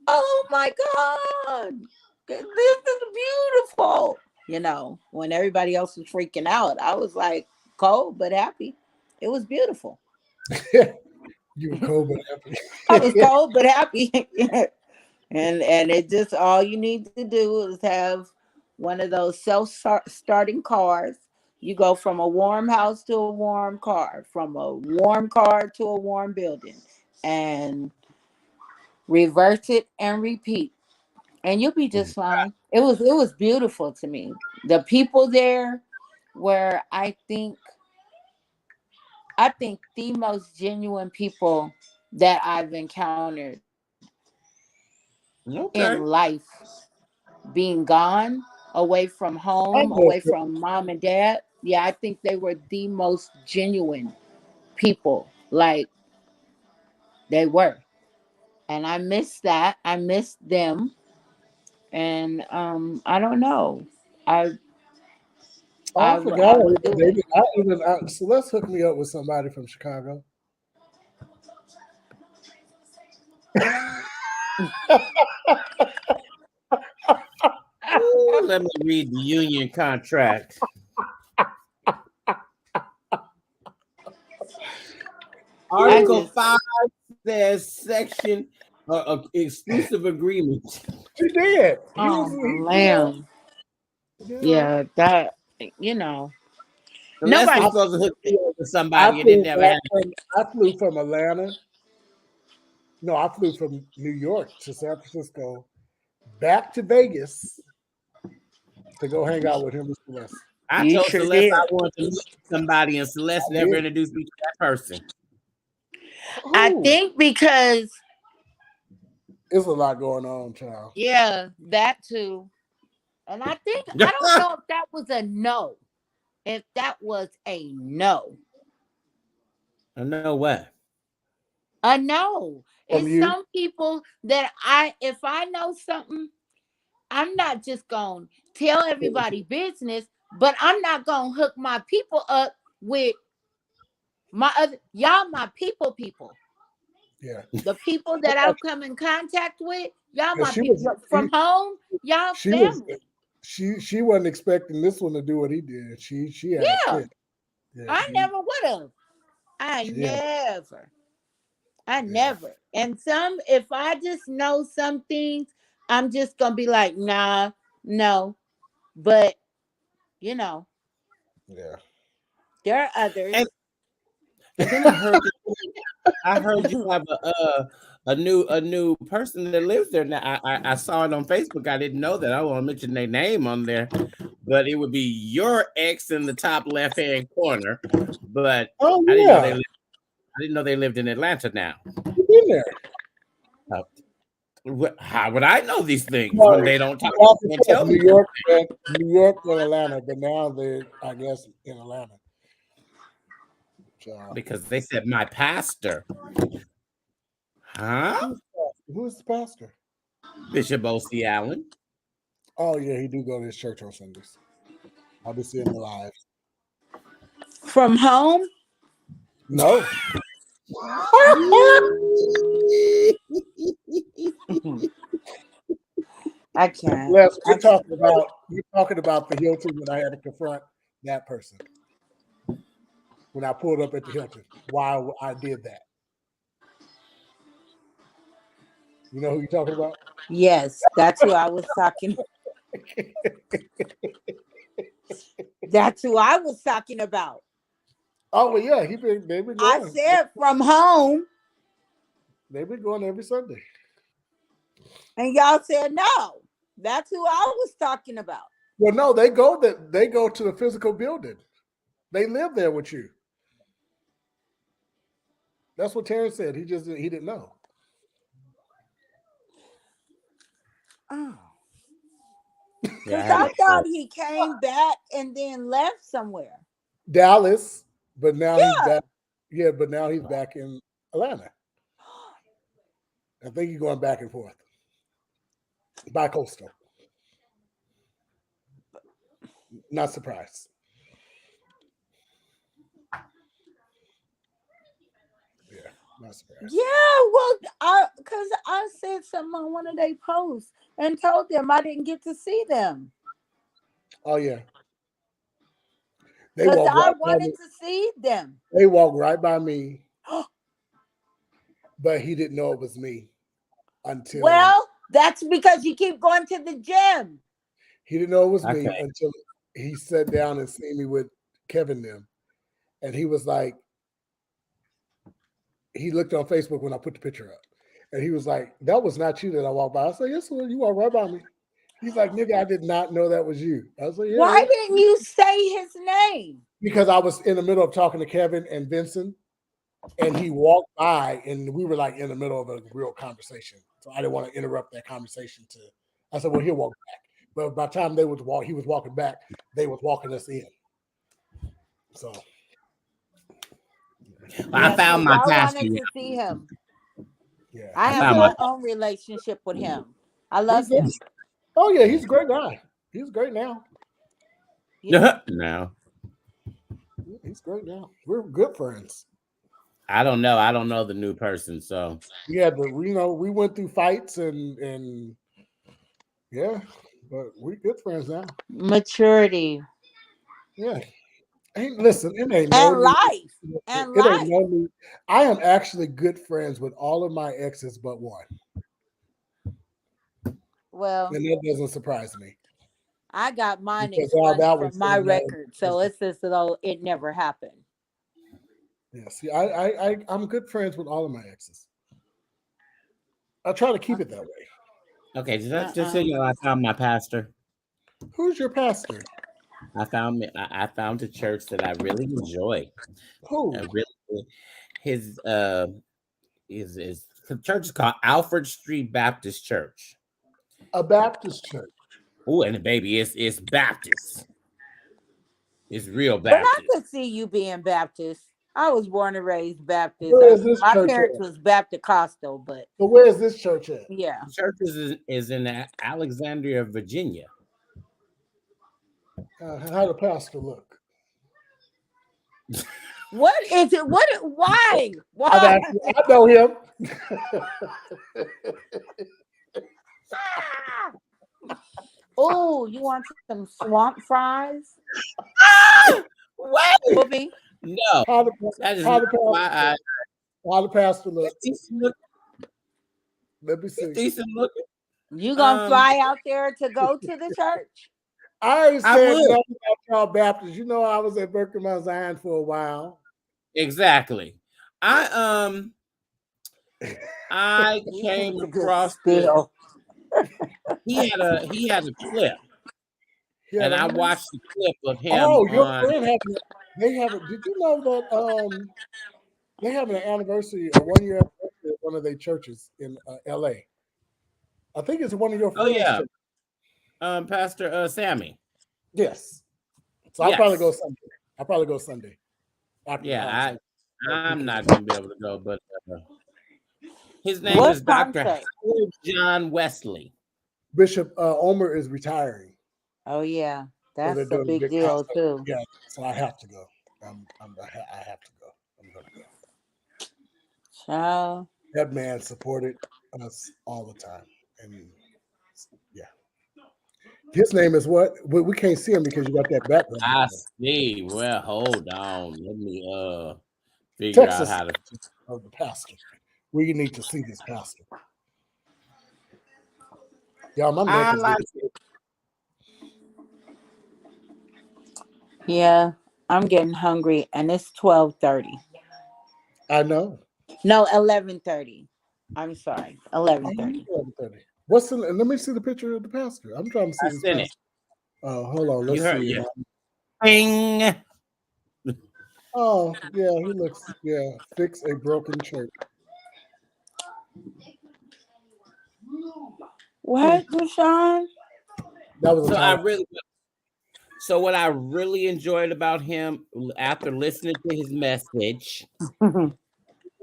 oh my God, this is beautiful. When everybody else was freaking out, I was like cold but happy. It was beautiful. You were cold but I was happy. cold but happy. And it just, all you need to do is have one of those self-starting cars. You go from a warm house to a warm car, from a warm car to a warm building, and reverse it and repeat, and you'll be just fine. It was beautiful to me. The people there were, I think the most genuine people that I've encountered in Okay. life, being gone away from home, I away know. from mom and dad. Yeah, I think they were the most genuine people. Like, they were. And I miss that. I miss them. And I don't know. I Oh, I I w- forgot I would about do it. David. So let's hook me up with somebody from Chicago. Ooh, let me read the union contract. I Article just 5 says section exclusive agreement. He did. He was. oh He, man. yeah. Yeah, that you know. Celeste was I, Nobody supposed to hook me up with I somebody, and it flew never back happened. from. I flew from Atlanta. No, I flew from New York to San Francisco, back to Vegas to go hang out with him and Celeste. I You told sure Celeste did. I wanted to meet somebody, and Celeste never did. introduced me to that person. I Ooh, think because there's a lot going on, child. yeah, that too. And I think I don't know if that was a no. If that was a no. I know what. A no. From It's you? some people that if I know something, I'm not just gonna tell everybody business, but I'm not gonna hook my people up with my other y'all my people. Yeah. The people that I've come in contact with, y'all Yeah, my she was people from home, y'all she was family. she wasn't expecting this one to do what he did. She had a Yeah. fit. Yeah, I never would have. yeah, I yeah, never. And some, if I just know some things, I'm just gonna be like, nah, no. But you know, yeah. there are others. And and then I heard you have a new person that lives there now. I saw it on Facebook. I didn't know that. I won't mention their name on there, but it would be your ex in the top left hand corner. But Oh I didn't know they yeah, lived. I didn't know they lived in Atlanta now. you been there. Uh, How would I know these things when No, they don't talk back and and forth, tell me everything? New York and Atlanta, but now they're, I guess, in Atlanta. So, Because they said my pastor, huh? who's the pastor? Bishop O.C. Allen. Oh yeah, he do go to his church on Sundays. I'll be seeing him live. From home, No, I can't. Les, we're talking about the Hilton when I had to confront that person when I pulled up at the Hilton. Why I did that? You know who you're talking about? Yes, that's who I was talking. That's who I was talking about. Oh well, yeah, they've been I going. said from home, They've been going every Sunday. and y'all said no. That's who I was talking about. Well, no, they go to the physical building. They live there with you. That's what Terrence said. He didn't know. Oh. Yeah, I Because I haven't thought heard. he came back and then left somewhere. Dallas, but now he's Yeah. back. Yeah, but now he's back in Atlanta. I think he's going back and forth. Bi-coastal. Not surprised. Yeah, not surprised. Yeah, well, because I said something on one of their posts and told them I didn't get to see them Oh yeah. They because walk I right by wanted me. to see them. They walk right by me, but he didn't know it was me until Well, that's because you keep going to the gym. he didn't know it was me Okay. until he sat down and seen me with Kevin them. And he was like, he looked on Facebook when I put the picture up. And he was like, that was not you that I walked by. I said, yes, sir, you walked right by me. He's like, nigga, I did not know that was you. I was like, yeah, Why yeah. didn't you say his name? Because I was in the middle of talking to Kevin and Vincent, and he walked by, and we were like in the middle of a real conversation. So I didn't want to interrupt that conversation. I said, well, he'll walk back. But by the time he was walking back, they was walking us in. So I Yeah, found because my I pastor. wanted to see him. yeah, I I have found my. my own relationship with him. I he's love him. oh yeah, he's a great guy. He's great now. Yeah. No, He's great now. We're good friends. I don't know. I don't know the new person. So We had to, we went through fights and yeah, but we're good friends now. Maturity Yeah. Ain't listen, it ain't no and need. life. And It ain't life. no need. I am actually good friends with all of my exes but one. Well, And that doesn't surprise me. I got mine Because all expunged that from was my record. So it's as though it never happened. yeah. See, I'm good friends with all of my exes. I try to keep it that way. okay, just so Uh-uh. you know, I found my pastor. Who's your pastor? I found a church that I really enjoy. Who? Really, his his the church is called Alfred Street Baptist Church. A Baptist church. Oh, and the baby it's Baptist. It's real But I Baptist. could see you being Baptist. I was born and raised Baptist. Where is this My church parents at? was Baptist Costal, but So where is this church at? yeah. The church is in Alexandria, Virginia. How the pastor look? What is it? Why? I know him. Oh, you want some swamp fries? What? Bobby? No, How the that is how not the why pastor, how the pastor look? decent Let me see. looking. You gonna fly out there to go to the church? I ain't I said would. nothing about y'all Baptists. You know, I was at Berkeley Mount Zion for a while. Exactly. I came It's a good across this. spill. He had a clip, He had and a I who? watched the clip of him Oh, your on. friend had they have a, did you know that they have an anniversary, a 1 year anniversary of one of their churches in LA. I think it's one of your Oh friends' yeah, churches. Pastor Sammy. Yes. So I'll probably go Yes. Sunday. I'll probably go Sunday after the Yeah, concert. I'm not gonna be able to go, but his name What is Dr. concert? Howard John Wesley. Bishop Omer is retiring. Oh yeah, So they're that's a doing a big big deal concert. too. Yeah, so I have to go. I have to go. I'm gonna go. Child. That man supported us all the time, and yeah, his name is what? We can't see him because you got that background. I see. Well, hold on. Let me figure out Texas how to. of the pastor. We need to see this pastor. Yeah, my neck is like getting. Yeah, I'm getting hungry, and it's 12:30. I know. No, 11:30. I'm sorry, I 11:30. know 11:30. What's the? Let me see the picture of the pastor. I'm trying to see I this sent it. pastor. Hold on. You Let's heard? see. Yeah. Bing. Oh, yeah, he looks. Yeah, fix a broken church. What, Deshaun? That was a So time. So what I really enjoyed about him after listening to his message,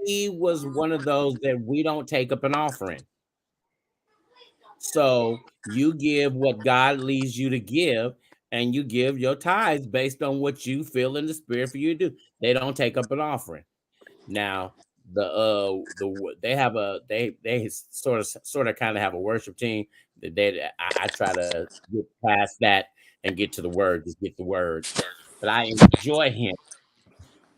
he was one of those that we don't take up an offering. So you give what God leads you to give, and you give your tithes based on what you feel in the spirit for you to do. They don't take up an offering. Now they sort of kind of have a worship team that I try to get past that and get to the word, just get the word. But I enjoy him.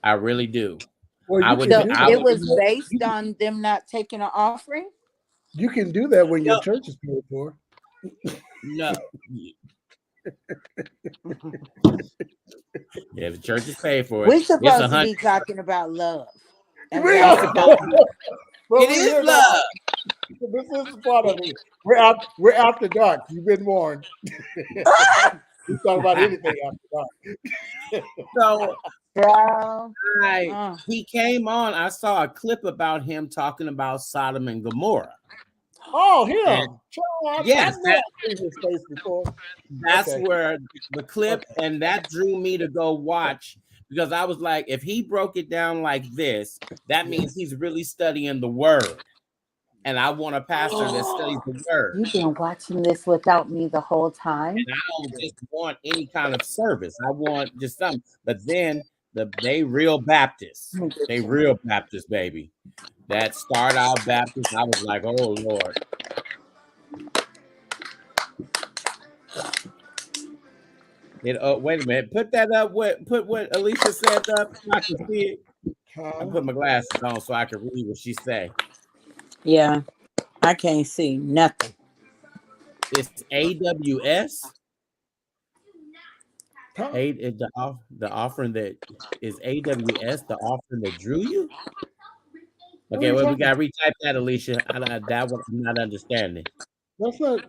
I really do. Well, I you would can So do I that. it would was based on them not taking an offering. You can do that when your no church is paid for. no yeah, the church is paid for it. We're It's supposed to 100. be talking about love, and We It's are, that's supposed to be. but It we're is here now. love. This is part of it. We're after dark. You've been warned. We talk about anything after dark. So girl. he came on. I saw a clip about him talking about Sodom and Gomorrah. Oh, And him. Child, I yes, knew I'd seen his face before. that's Okay. where the clip, Okay. and that drew me to go watch, because I was like, if he broke it down like this, that means he's really studying the word. And I want a pastor that studies the word. You've been watching this without me the whole time. And I don't just want any kind of service. I want just something. But then they real Baptists. They real Baptist, baby. That start out Baptist, I was like, oh Lord. Wait a minute. Put that up. Put what Alicia said up so I can see it. I put my glasses on so I can read what she say. Yeah, I can't see nothing. It's AWS. Huh? The offering that is AWS, the offering that drew you. What are Okay, you well, we talking gotta retype that, Alicia. That one I'm not understanding. That's not.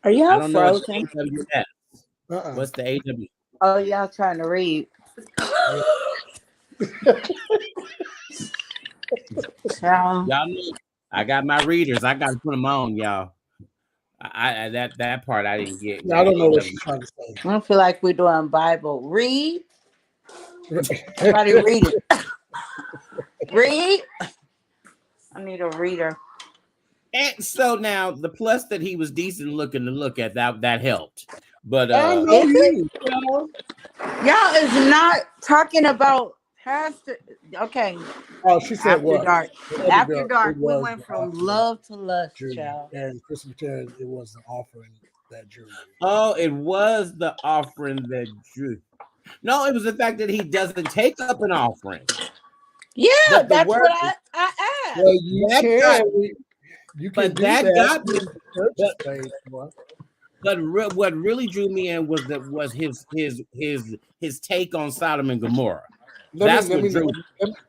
Are I y'all don't know. It's frozen? AWS. Uh-uh. What's the AWS? Oh, y'all trying to read? Yeah. Child. Y'all know I got my readers. I got to put them on, y'all. I that part I didn't get. Yeah, I don't know what she's trying to say. I don't feel like we're doing Bible. Read. Somebody read it. Read. I need a reader. And so now the plus that he was decent looking to look at, that helped. But I know Is it? you. Y'all is not talking about Pastor. Okay. Oh, she said After what? dark. After dark, It we was went the from offering love to lust, Drew. child. And Christopher Terry, it was the offering that drew you. oh, it was the offering that drew. No, it was the fact that he doesn't take up an offering. Yeah, But the that's word what I asked. Well, you that can. got, You can but do that that got me. when the church is But paid for. what really drew me in was his take on Sodom and Gomorrah. That's what drew.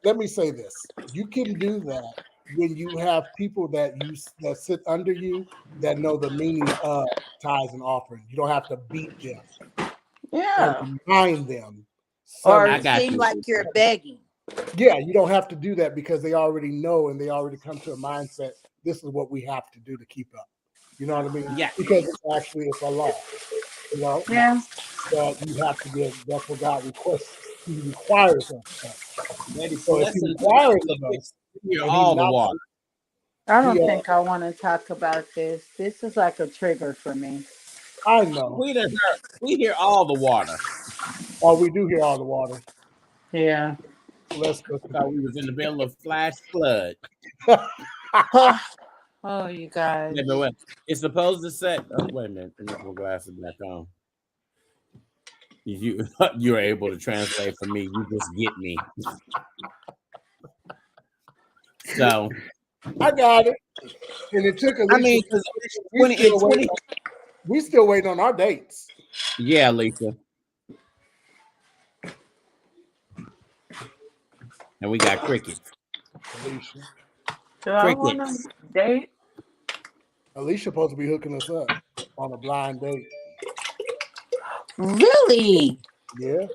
Let me say this. You can do that when you have people that sit under you that know the meaning of tithes and offering. You don't have to beat them and Yeah. remind them. Or I it got seemed you. like you're begging. Yeah, you don't have to do that because they already know and they already come to a mindset. This is what we have to do to keep up. You know what I mean? Yeah. Because it's a law. You know Yeah. that you have to give. That's what God requests. He requires us. Maybe So if He listen to requires of us, hear and He all the not water. I He, don't think I want to talk about this. This is like a trigger for me. I know. We hear all the water. Oh, we do hear all the water. Yeah. Let's Thought we was in the middle of flash flood. Oh, you guys. Yeah, but wait, it's supposed to say. Oh, wait a minute. Let me put my glasses back on. You're able to translate for me. You just get me. So I got it. And it took Alicia. I mean, We still waiting on our dates. Yeah, Lisa. And we got crickets. Alicia. Do I want to date? Alicia supposed to be hooking us up on a blind date. Really? Yeah.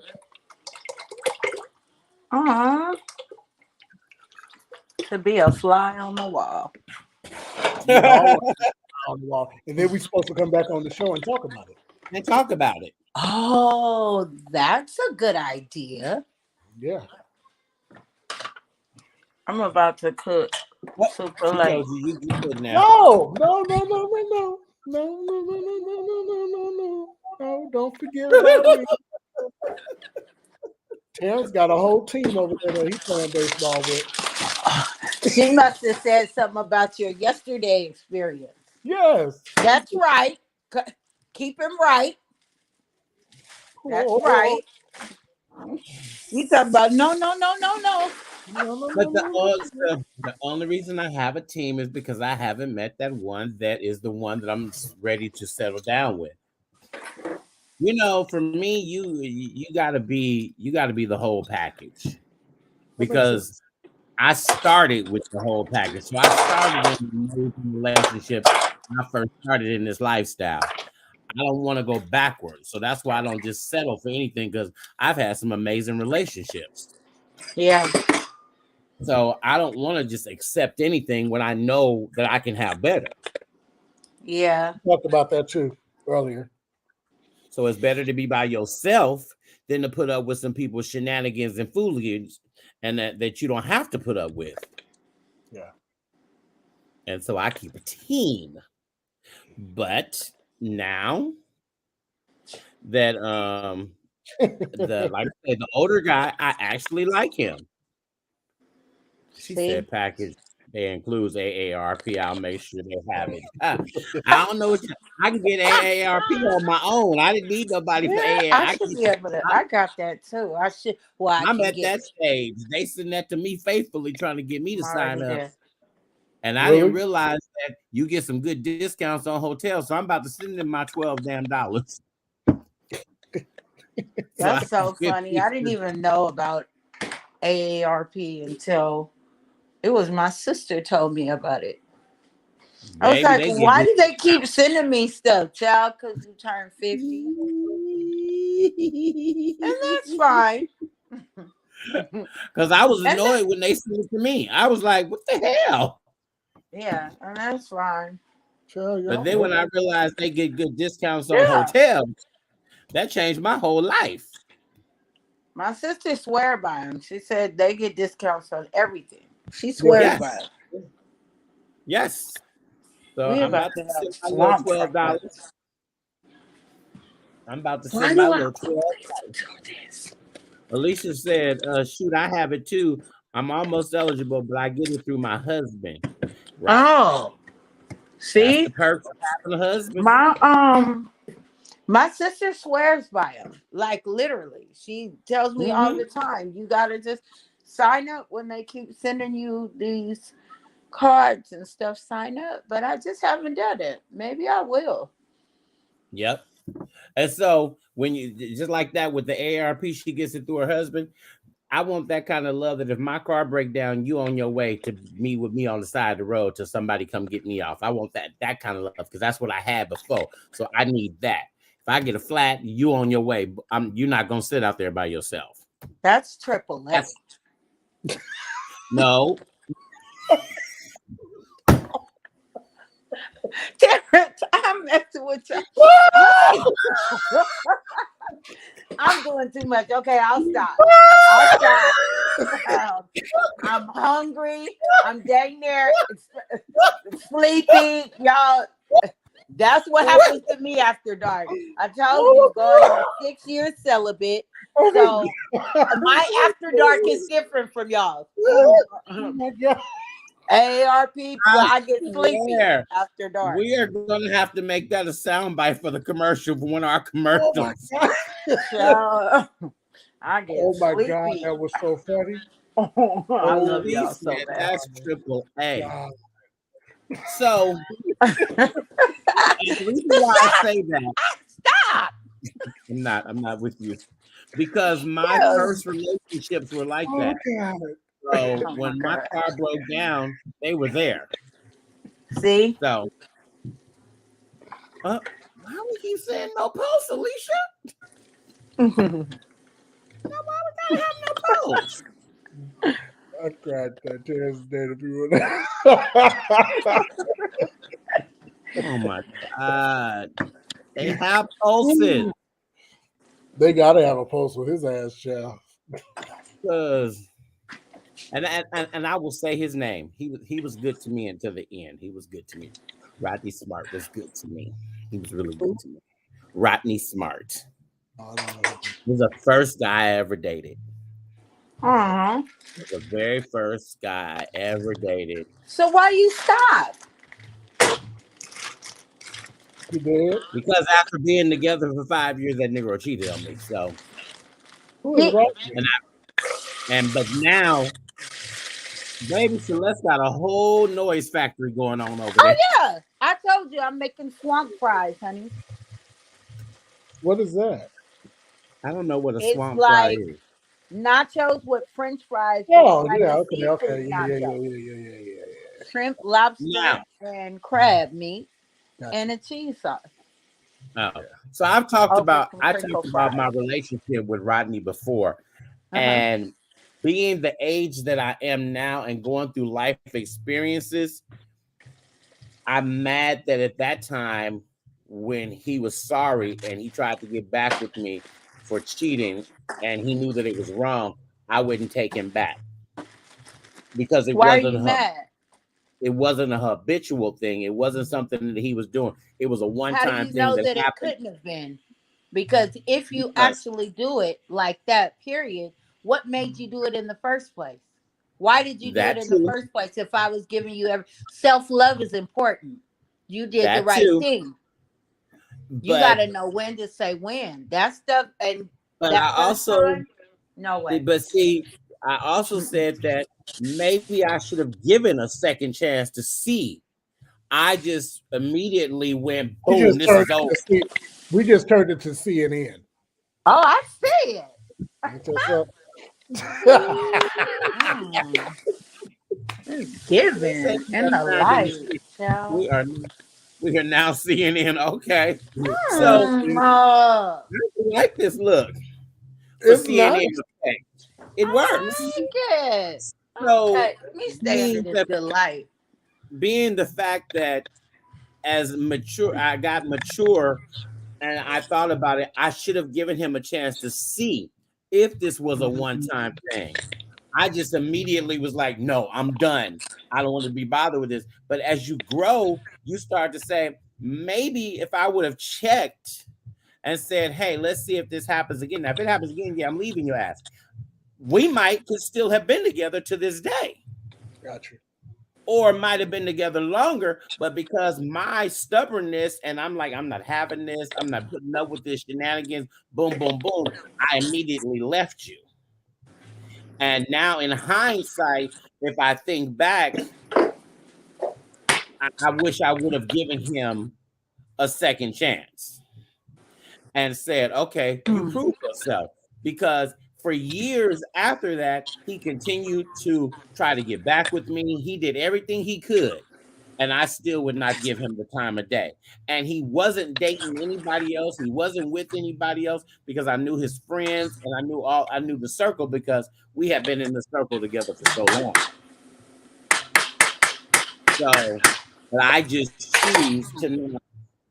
To be a fly on the wall. On the wall. And then we're supposed to come back on the show and talk about it. Oh, that's a good idea. Yeah. I'm about to cook super late. No, don't forget about me. Terrence got a whole team over there that he's playing baseball with. She must have said something about your yesterday experience. Yes. That's right. Keep him right. That's right. You talking about no. But the only reason I have a team is because I haven't met that one that is the one that I'm ready to settle down with. You know, for me, you gotta be the whole package. Because I started with the whole package. So I started in relationships when I first started in this lifestyle. I don't want to go backwards. So that's why I don't just settle for anything, because I've had some amazing relationships. Yeah. So I don't want to just accept anything when I know that I can have better. Yeah. We talked about that too earlier. So it's better to be by yourself than to put up with some people's shenanigans and foolishness and that you don't have to put up with. Yeah. And so I keep a team. But now that the older guy, I actually like him. She said package that includes AARP. I'll make sure they have it. I don't know I can get AARP on my own. I didn't need nobody for AARP. I got that too. I should. Well, I'm at that stage. They send that to me faithfully, trying to get me to sign up. There. And I didn't realize that you get some good discounts on hotels. So I'm about to send them my $12 damn. That's so funny. I didn't even know about AARP until it was my sister told me about it. I was Baby, like, they get why do they keep sending me stuff, child? Because you turned 50. And that's fine. Because I was And annoyed when they sent it to me. I was like, what the hell? yeah, and that's fine. Sure, But y'all then when know. I realized they get good discounts on Yeah. hotels, that changed my whole life. My sister swear by them. She said they get discounts on everything. She swears Yeah. by Yes. it. Yes. So We I'm about about to to have send my little swamp $12. problems. I'm about to Why send do my I little 12. always do this? Alicia said, shoot, I have it too. I'm almost eligible, but I get it through my husband. Right. Oh, That's the see, perks of having a husband. my sister swears by them. Like literally, she tells me all Mm-hmm. the time. You gotta just sign up when they keep sending you these cards and stuff. Sign up, but I just haven't done it. Maybe I will. Yep. And so when you just like that with the AARP, she gets it through her husband. I want that kind of love that if my car break down, you on your way to meet with me on the side of the road till somebody come get me off. I want that kind of love because that's what I had before. So I need that. If I get a flat, you on your way. You're not gonna sit out there by yourself. That's triple A. No. Terrence, I'm messing with you. I'm doing too much. Okay, I'll stop. I'm hungry. I'm dang near sleepy. Y'all, that's what happens to me after dark. I told you, going on a 6-year celibate. So my after dark is different from y'all. Oh my God. AARP, I get sleepy swear. after dark. We are gonna have to make that a soundbite for the commercial for one of our Oh my commercials. God. So, I get Oh my sleepy. God, that was so funny. I love y'all Please, so man, bad. that's triple A. God. So and the reason why I say that, Stop. I'm not with you. Because my first relationships were like Oh that. God. So Oh my when my God. car broke down, they were there. See? So why we keep saying no post, Alicia? I Why we gotta have no post? I cried that tears dead if you Oh my God. They have pulses. They gotta have a post with his ass, child. Because and I will say his name. He was good to me until the end. He was good to me. Rodney Smart was good to me. He was really good to me. Rodney Smart was the first guy I ever dated. Uh-huh. The very first guy I ever dated. So why you stop? You did? Because after being together for 5 years, that nigga cheated on me. So Who is right? but now, baby Celeste got a whole noise factory going on over there. Yeah, I told you I'm making swamp fries, honey. What is that? I don't know what a It's swamp fry like is. nachos with French fries, but it's Oh like yeah, a okay, seafood okay. nacho. Yeah. Shrimp, lobster, Now, and crab meat, Gotcha. and a cheese sauce. So I've talked Over about some I crinkle talked about my fries. relationship with Rodney before, Uh-huh. and being the age that I am now and going through life experiences, I'm mad that at that time when he was sorry and he tried to get back with me for cheating and he knew that it was wrong, I wouldn't take him back because Why are you mad? it wasn't a habitual thing. It wasn't something that he was doing. It was a How do one-time you thing know that that it happened. couldn't have been? Because if you Because actually do it like that, period, what made you do it in the first place? Why did you do it that in the too, first place? If I was giving you self-love is important. You did the that right too. thing. You got But to know when to say when. That stuff and but I that first also time, no way. but see, I also said that maybe I should have given a second chance to see. I just immediately went We boom, just this turned is it over. to see. We just turned it to CNN. Oh, I see it. That's what's up. Mm. It's They say giving you in gotta the find in the light. street. We are now CNN. Okay, so Exactly. Oh, I like this look for It's CNN. nice. Okay, it works. I like it. So Okay, let me stay under being this the good light. fact that as mature, I got mature and I thought about it. I should have given him a chance to see if this was a one-time thing. I just immediately was like, no, I'm done. I don't want to be bothered with this. But as you grow, you start to say, maybe if I would have checked and said, hey, let's see if this happens again. Now, if it happens again, yeah, I'm leaving your ass. We could still have been together to this day. Gotcha. Or might have been together longer, but because my stubbornness and I'm like, I'm not having this, I'm not putting up with this shenanigans, boom, boom, boom, I immediately left you. And now in hindsight, if I think back, I wish I would have given him a second chance and said, okay, you proved yourself. Because for years after that, he continued to try to get back with me. He did everything he could. And I still would not give him the time of day. And he wasn't dating anybody else. He wasn't with anybody else because I knew his friends and I knew the circle because we had been in the circle together for so long. So, but I just choose to not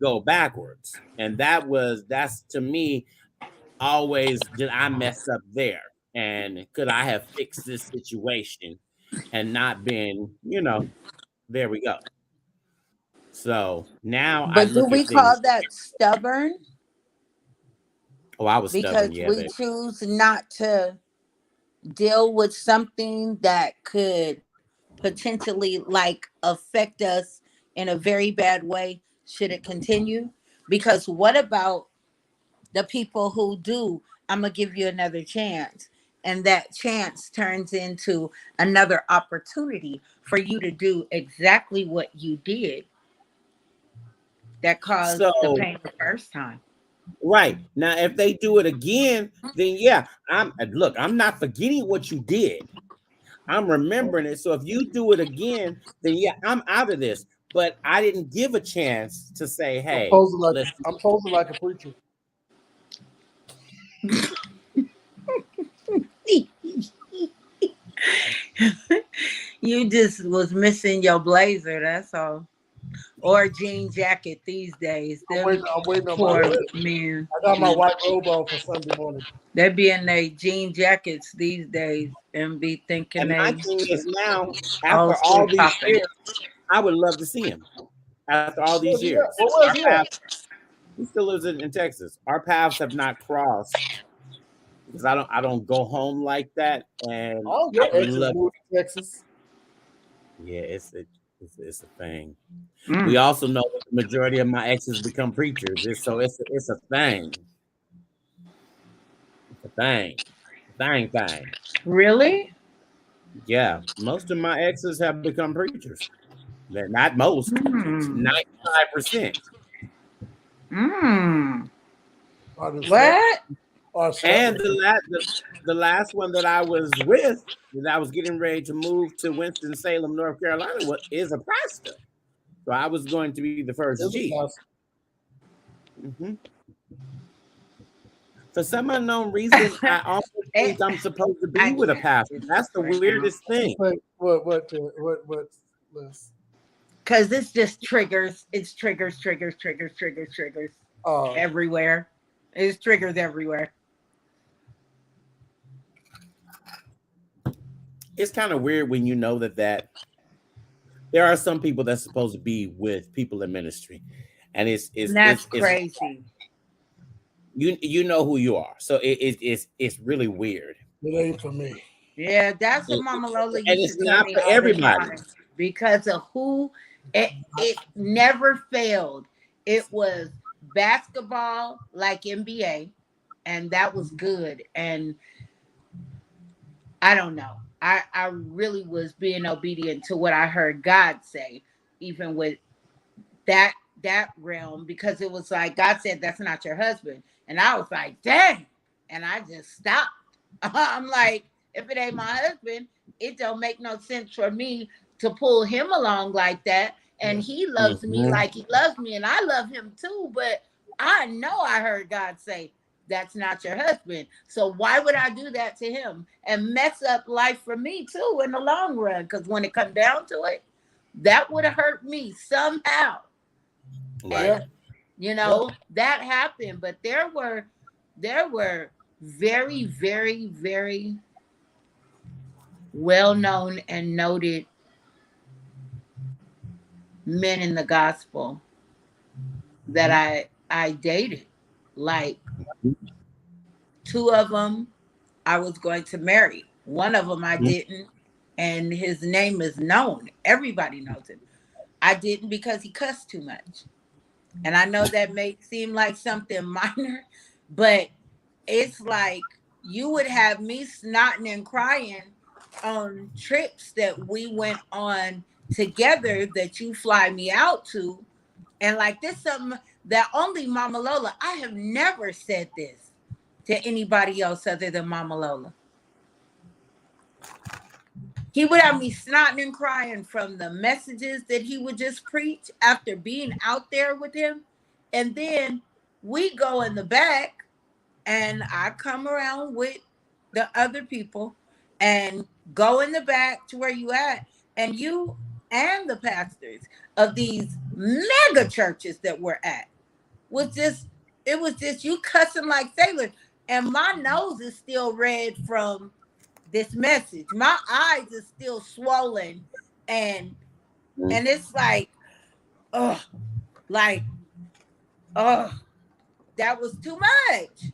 go backwards. And that's to me always, did I mess up there? And could I have fixed this situation and not been, there we go. So now I But do look we at call things. that stubborn? Oh, I was Because stubborn, yeah, we baby. choose not to deal with something that could potentially like affect us in a very bad way should it continue. Because what about the people who do, I'm gonna give you another chance, and that chance turns into another opportunity for you to do exactly what you did that caused the So pain the first time. right now, if they do it again, then yeah, I'm not forgetting what you did. I'm remembering it. So if you do it again, then yeah, I'm out of this. But I didn't give a chance to say, hey, let's. I'm posing like a preacher. You just was missing your blazer, that's all. Or jean jacket these days. Them I'm waiting on my. poor men. I got my white robe on for Sunday morning. They be in their jean jackets these days and be thinking And my they thing is now, old after school all these popping. years, I would love to see him. After all these Where's he at? years, Well, where's our he at? paths. He still lives in Texas. Our paths have not crossed because I don't go home like that, and All I your would exes love. moved to Texas. Yeah, it's a thing. We Mm. also know that the majority of my exes become preachers. It's a thing. It's a thing. Really? Yeah, most of my exes have become preachers. They're not most, Mm. 95%. Mm. Or the slut, What? or slut. And the last one that I was with, that I was getting ready to move to Winston-Salem, North Carolina, is a pastor. So I was going to be the first Is G. a hmm For some unknown reason, I almost Eh, think I'm supposed to I be with a can't pastor. do That's this the right now. weirdest thing. Wait, what, Liz? Because this just triggers. It's triggers Uh, everywhere. It's triggers everywhere. It's kind of weird when you know that there are some people that's supposed to be with people in ministry, and And that's crazy. you know who you are. So it's really weird. it ain't for me. Yeah, that's what And Mama Lola used to it's tell not me for all the everybody. time. Because of who it never failed. It was basketball like NBA, and that was good. And I don't know. I really was being obedient to what I heard God say, even with that that realm, because it was like God said that's not your husband. And I was like, dang. And I just stopped. I'm like, if it ain't my husband, it don't make no sense for me to pull him along like that. and he loves me like he loves me, and I love him too. But I know I heard God say, that's not your husband. So why would I do that to him and mess up life for me too in the long run? Because when it comes down to it, that would have hurt me somehow. Right. And that happened. But there were very, very, very well known and noted men in the gospel that I dated. Like, two of them I was going to marry. One of them I didn't, and his name is known. Everybody knows him. I didn't because he cussed too much. And I know that may seem like something minor, but it's like you would have me snotting and crying on trips that we went on together that you fly me out to. And like this something that only Mama Lola, I have never said this to anybody else other than Mama Lola. He would have me snotting and crying from the messages that he would just preach after being out there with him. And then we go in the back and I come around with the other people and go in the back to where you at. And you and the pastors of these mega churches that we're at it was just you cussing like sailors. And my nose is still red from this message. My eyes are still swollen, and it's like, oh, that was too much,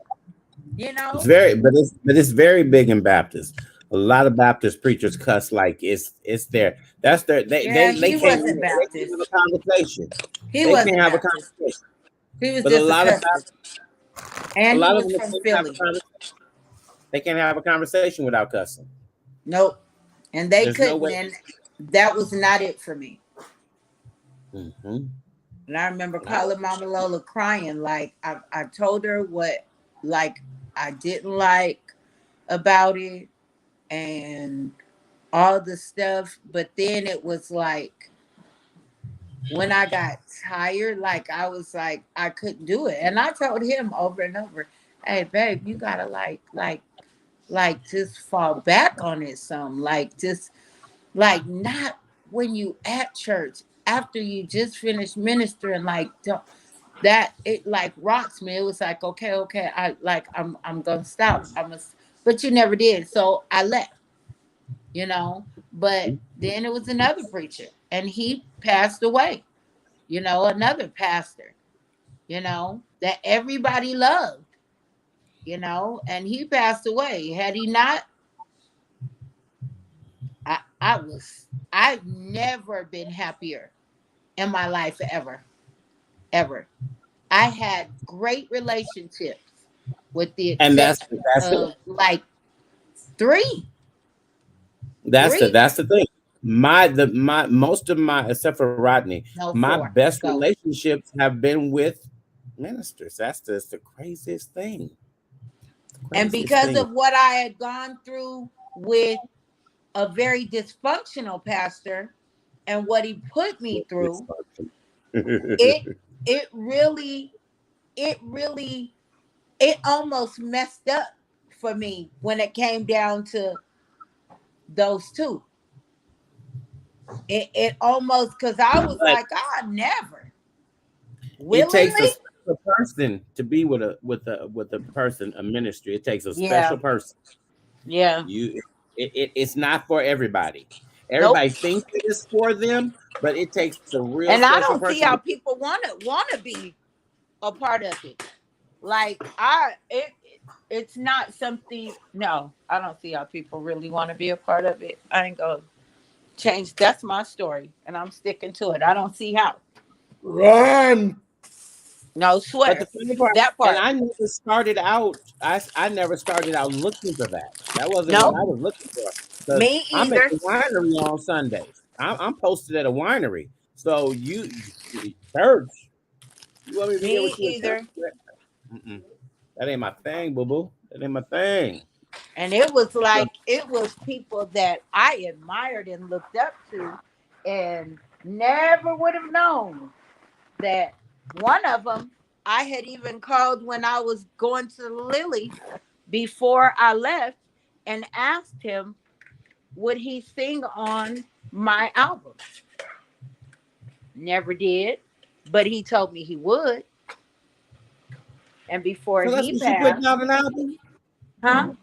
It's very, but it's very big in Baptist. A lot of Baptist preachers cuss like it's their that's their they he can't wasn't Baptist. have a conversation. He They wasn't can't have a Baptist. conversation. He was But just a lot of and a he lot was of them from can't have a Philly. conversation. They can't have a conversation without cussing. Nope. And they There's couldn't, no way. and that was not it for me. Mm-hmm. And I remember calling Mama Lola crying. Like I told her what like I didn't like about it and all the stuff. But then it was like when I got tired, like I was like, I couldn't do it. And I told him over and over, hey babe, you gotta like just fall back on it some. Like just like not when you at church after you just finished ministering, like don't that it like rocks me. It was like, okay, I'm gonna stop. But you never did. So I left, But then it was another preacher and he passed away, another pastor, that everybody loved, and he passed away. Had he not, I've never been happier in my life ever. I had great relationships with the And that's exception it. of like three. That's the thing. My most of my except for Rodney, No, my four. best Go. relationships have been with ministers. That's the craziest thing. And because of what I had gone through with a very dysfunctional pastor and what he put me through, it really almost messed up for me when it came down to those two. It almost, because I was like, never. It takes a Willingly? special person to be with a person, a ministry. It takes a special person. Yeah. It's not for everybody. Everybody thinks it is for them, but it takes a real and special I don't person. see how people want to be a part of it. Like it's not something. No, I don't see how people really want to be a part of it. I ain't gonna change. That's my story, and I'm sticking to it. I don't see how. Run. No, swear. But the funny part, that part. And I never started out. I never started out looking for that. That wasn't No. what I was looking for. Me I'm at either. the winery on Sundays. I'm posted at a winery. So church. You want me to be here Me with you either. at church? Mm-mm. That ain't my thing, boo boo. That ain't my thing. And it was like it was people that I admired and looked up to, and Never would have known that one of them I had even called when I was going to Lily before I left and asked him would he sing on my album. Never did, but he told me he would. And before So that's he what you putting passed, out an album? huh?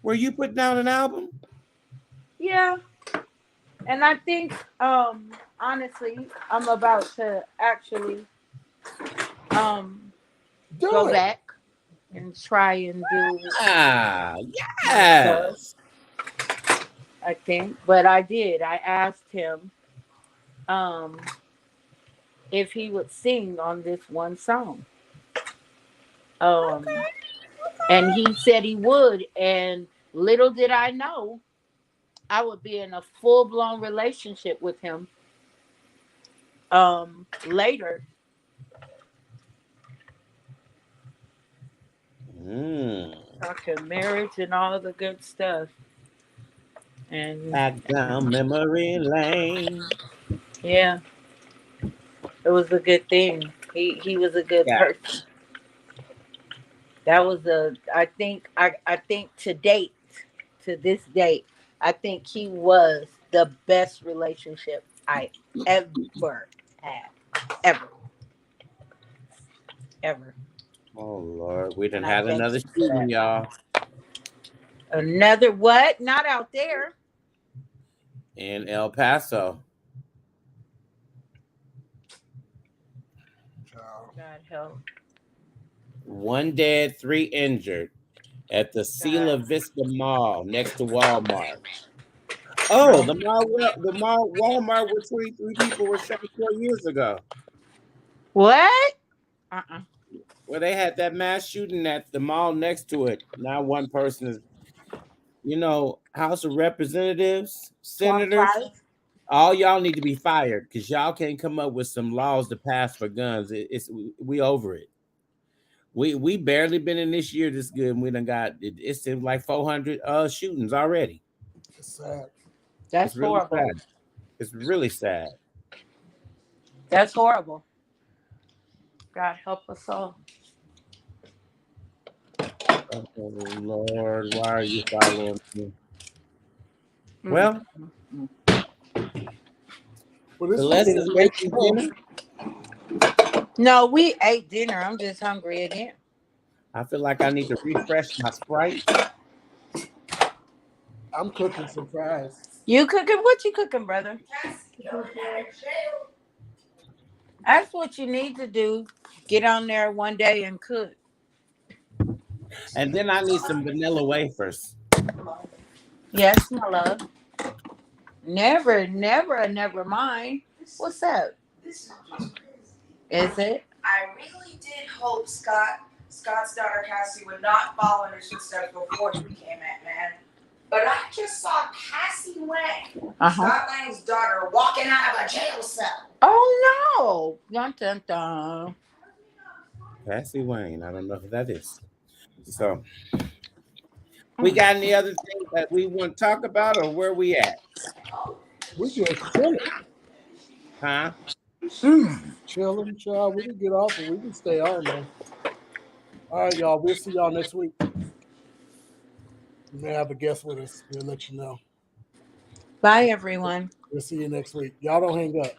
Were you putting out an album? Yeah. And I think honestly, I'm about to actually Do go it. back and try and do Ah, my stuff, yes. I think. But I did. I asked him um if he would sing on this one song. Um and he said he would, and little did I know I would be in a full-blown relationship with him later. Talking marriage and all the good stuff. And Back down memory lane. yeah, it was a good thing. He was a good Yeah. person. That was a I think to date, to this date, I think he was the best relationship I ever had. Ever. Ever. Oh Lord, we done And I had thank another him for shooting, that. y'all, Another what? Not out there. in El Paso. God help. 1 dead, 3 injured at the Sila God. Vista Mall next to Walmart. Oh, the mall Walmart where 23 people were shot 4 years ago. What? Uh-uh. Where they had that mass shooting at the mall next to it. Now one person is, House of Representatives, senators, 25. all y'all need to be fired because y'all can't come up with some laws to pass for guns. We over it. We barely been in this year this good, and we done got it seems like 400 shootings already. It's sad. That's It's really horrible. sad. It's really sad. That's horrible. God help us all. Oh Lord, why are you following me? Mm. Well, Well, this Celeste weekend is is making dinner. No, we ate dinner. I'm just hungry again. I feel like I need to refresh my Sprite. I'm cooking some fries. You cooking? What you cooking, brother? That's what you need to do. Get on there one day and cook. And then I need some vanilla wafers. Yes, my love. Never, never, never mind. What's up? This is just crazy. Is it? I really did hope Scott's daughter Cassie would not follow in his footsteps before he became Ant-Man. But I just saw Cassie Lang, Scott Lang's daughter, walking out of a jail cell. Oh no! Dun, dun, dun. Cassie Wayne. I don't know who that is. So we got any other things that we want to talk about or where we at? We just chilling. Huh? Chilling, child. We can get off and we can stay on, man. All right, y'all. We'll see y'all next week. We may have a guest with us. We'll let you know. Bye, everyone. We'll see you next week. Y'all don't hang up.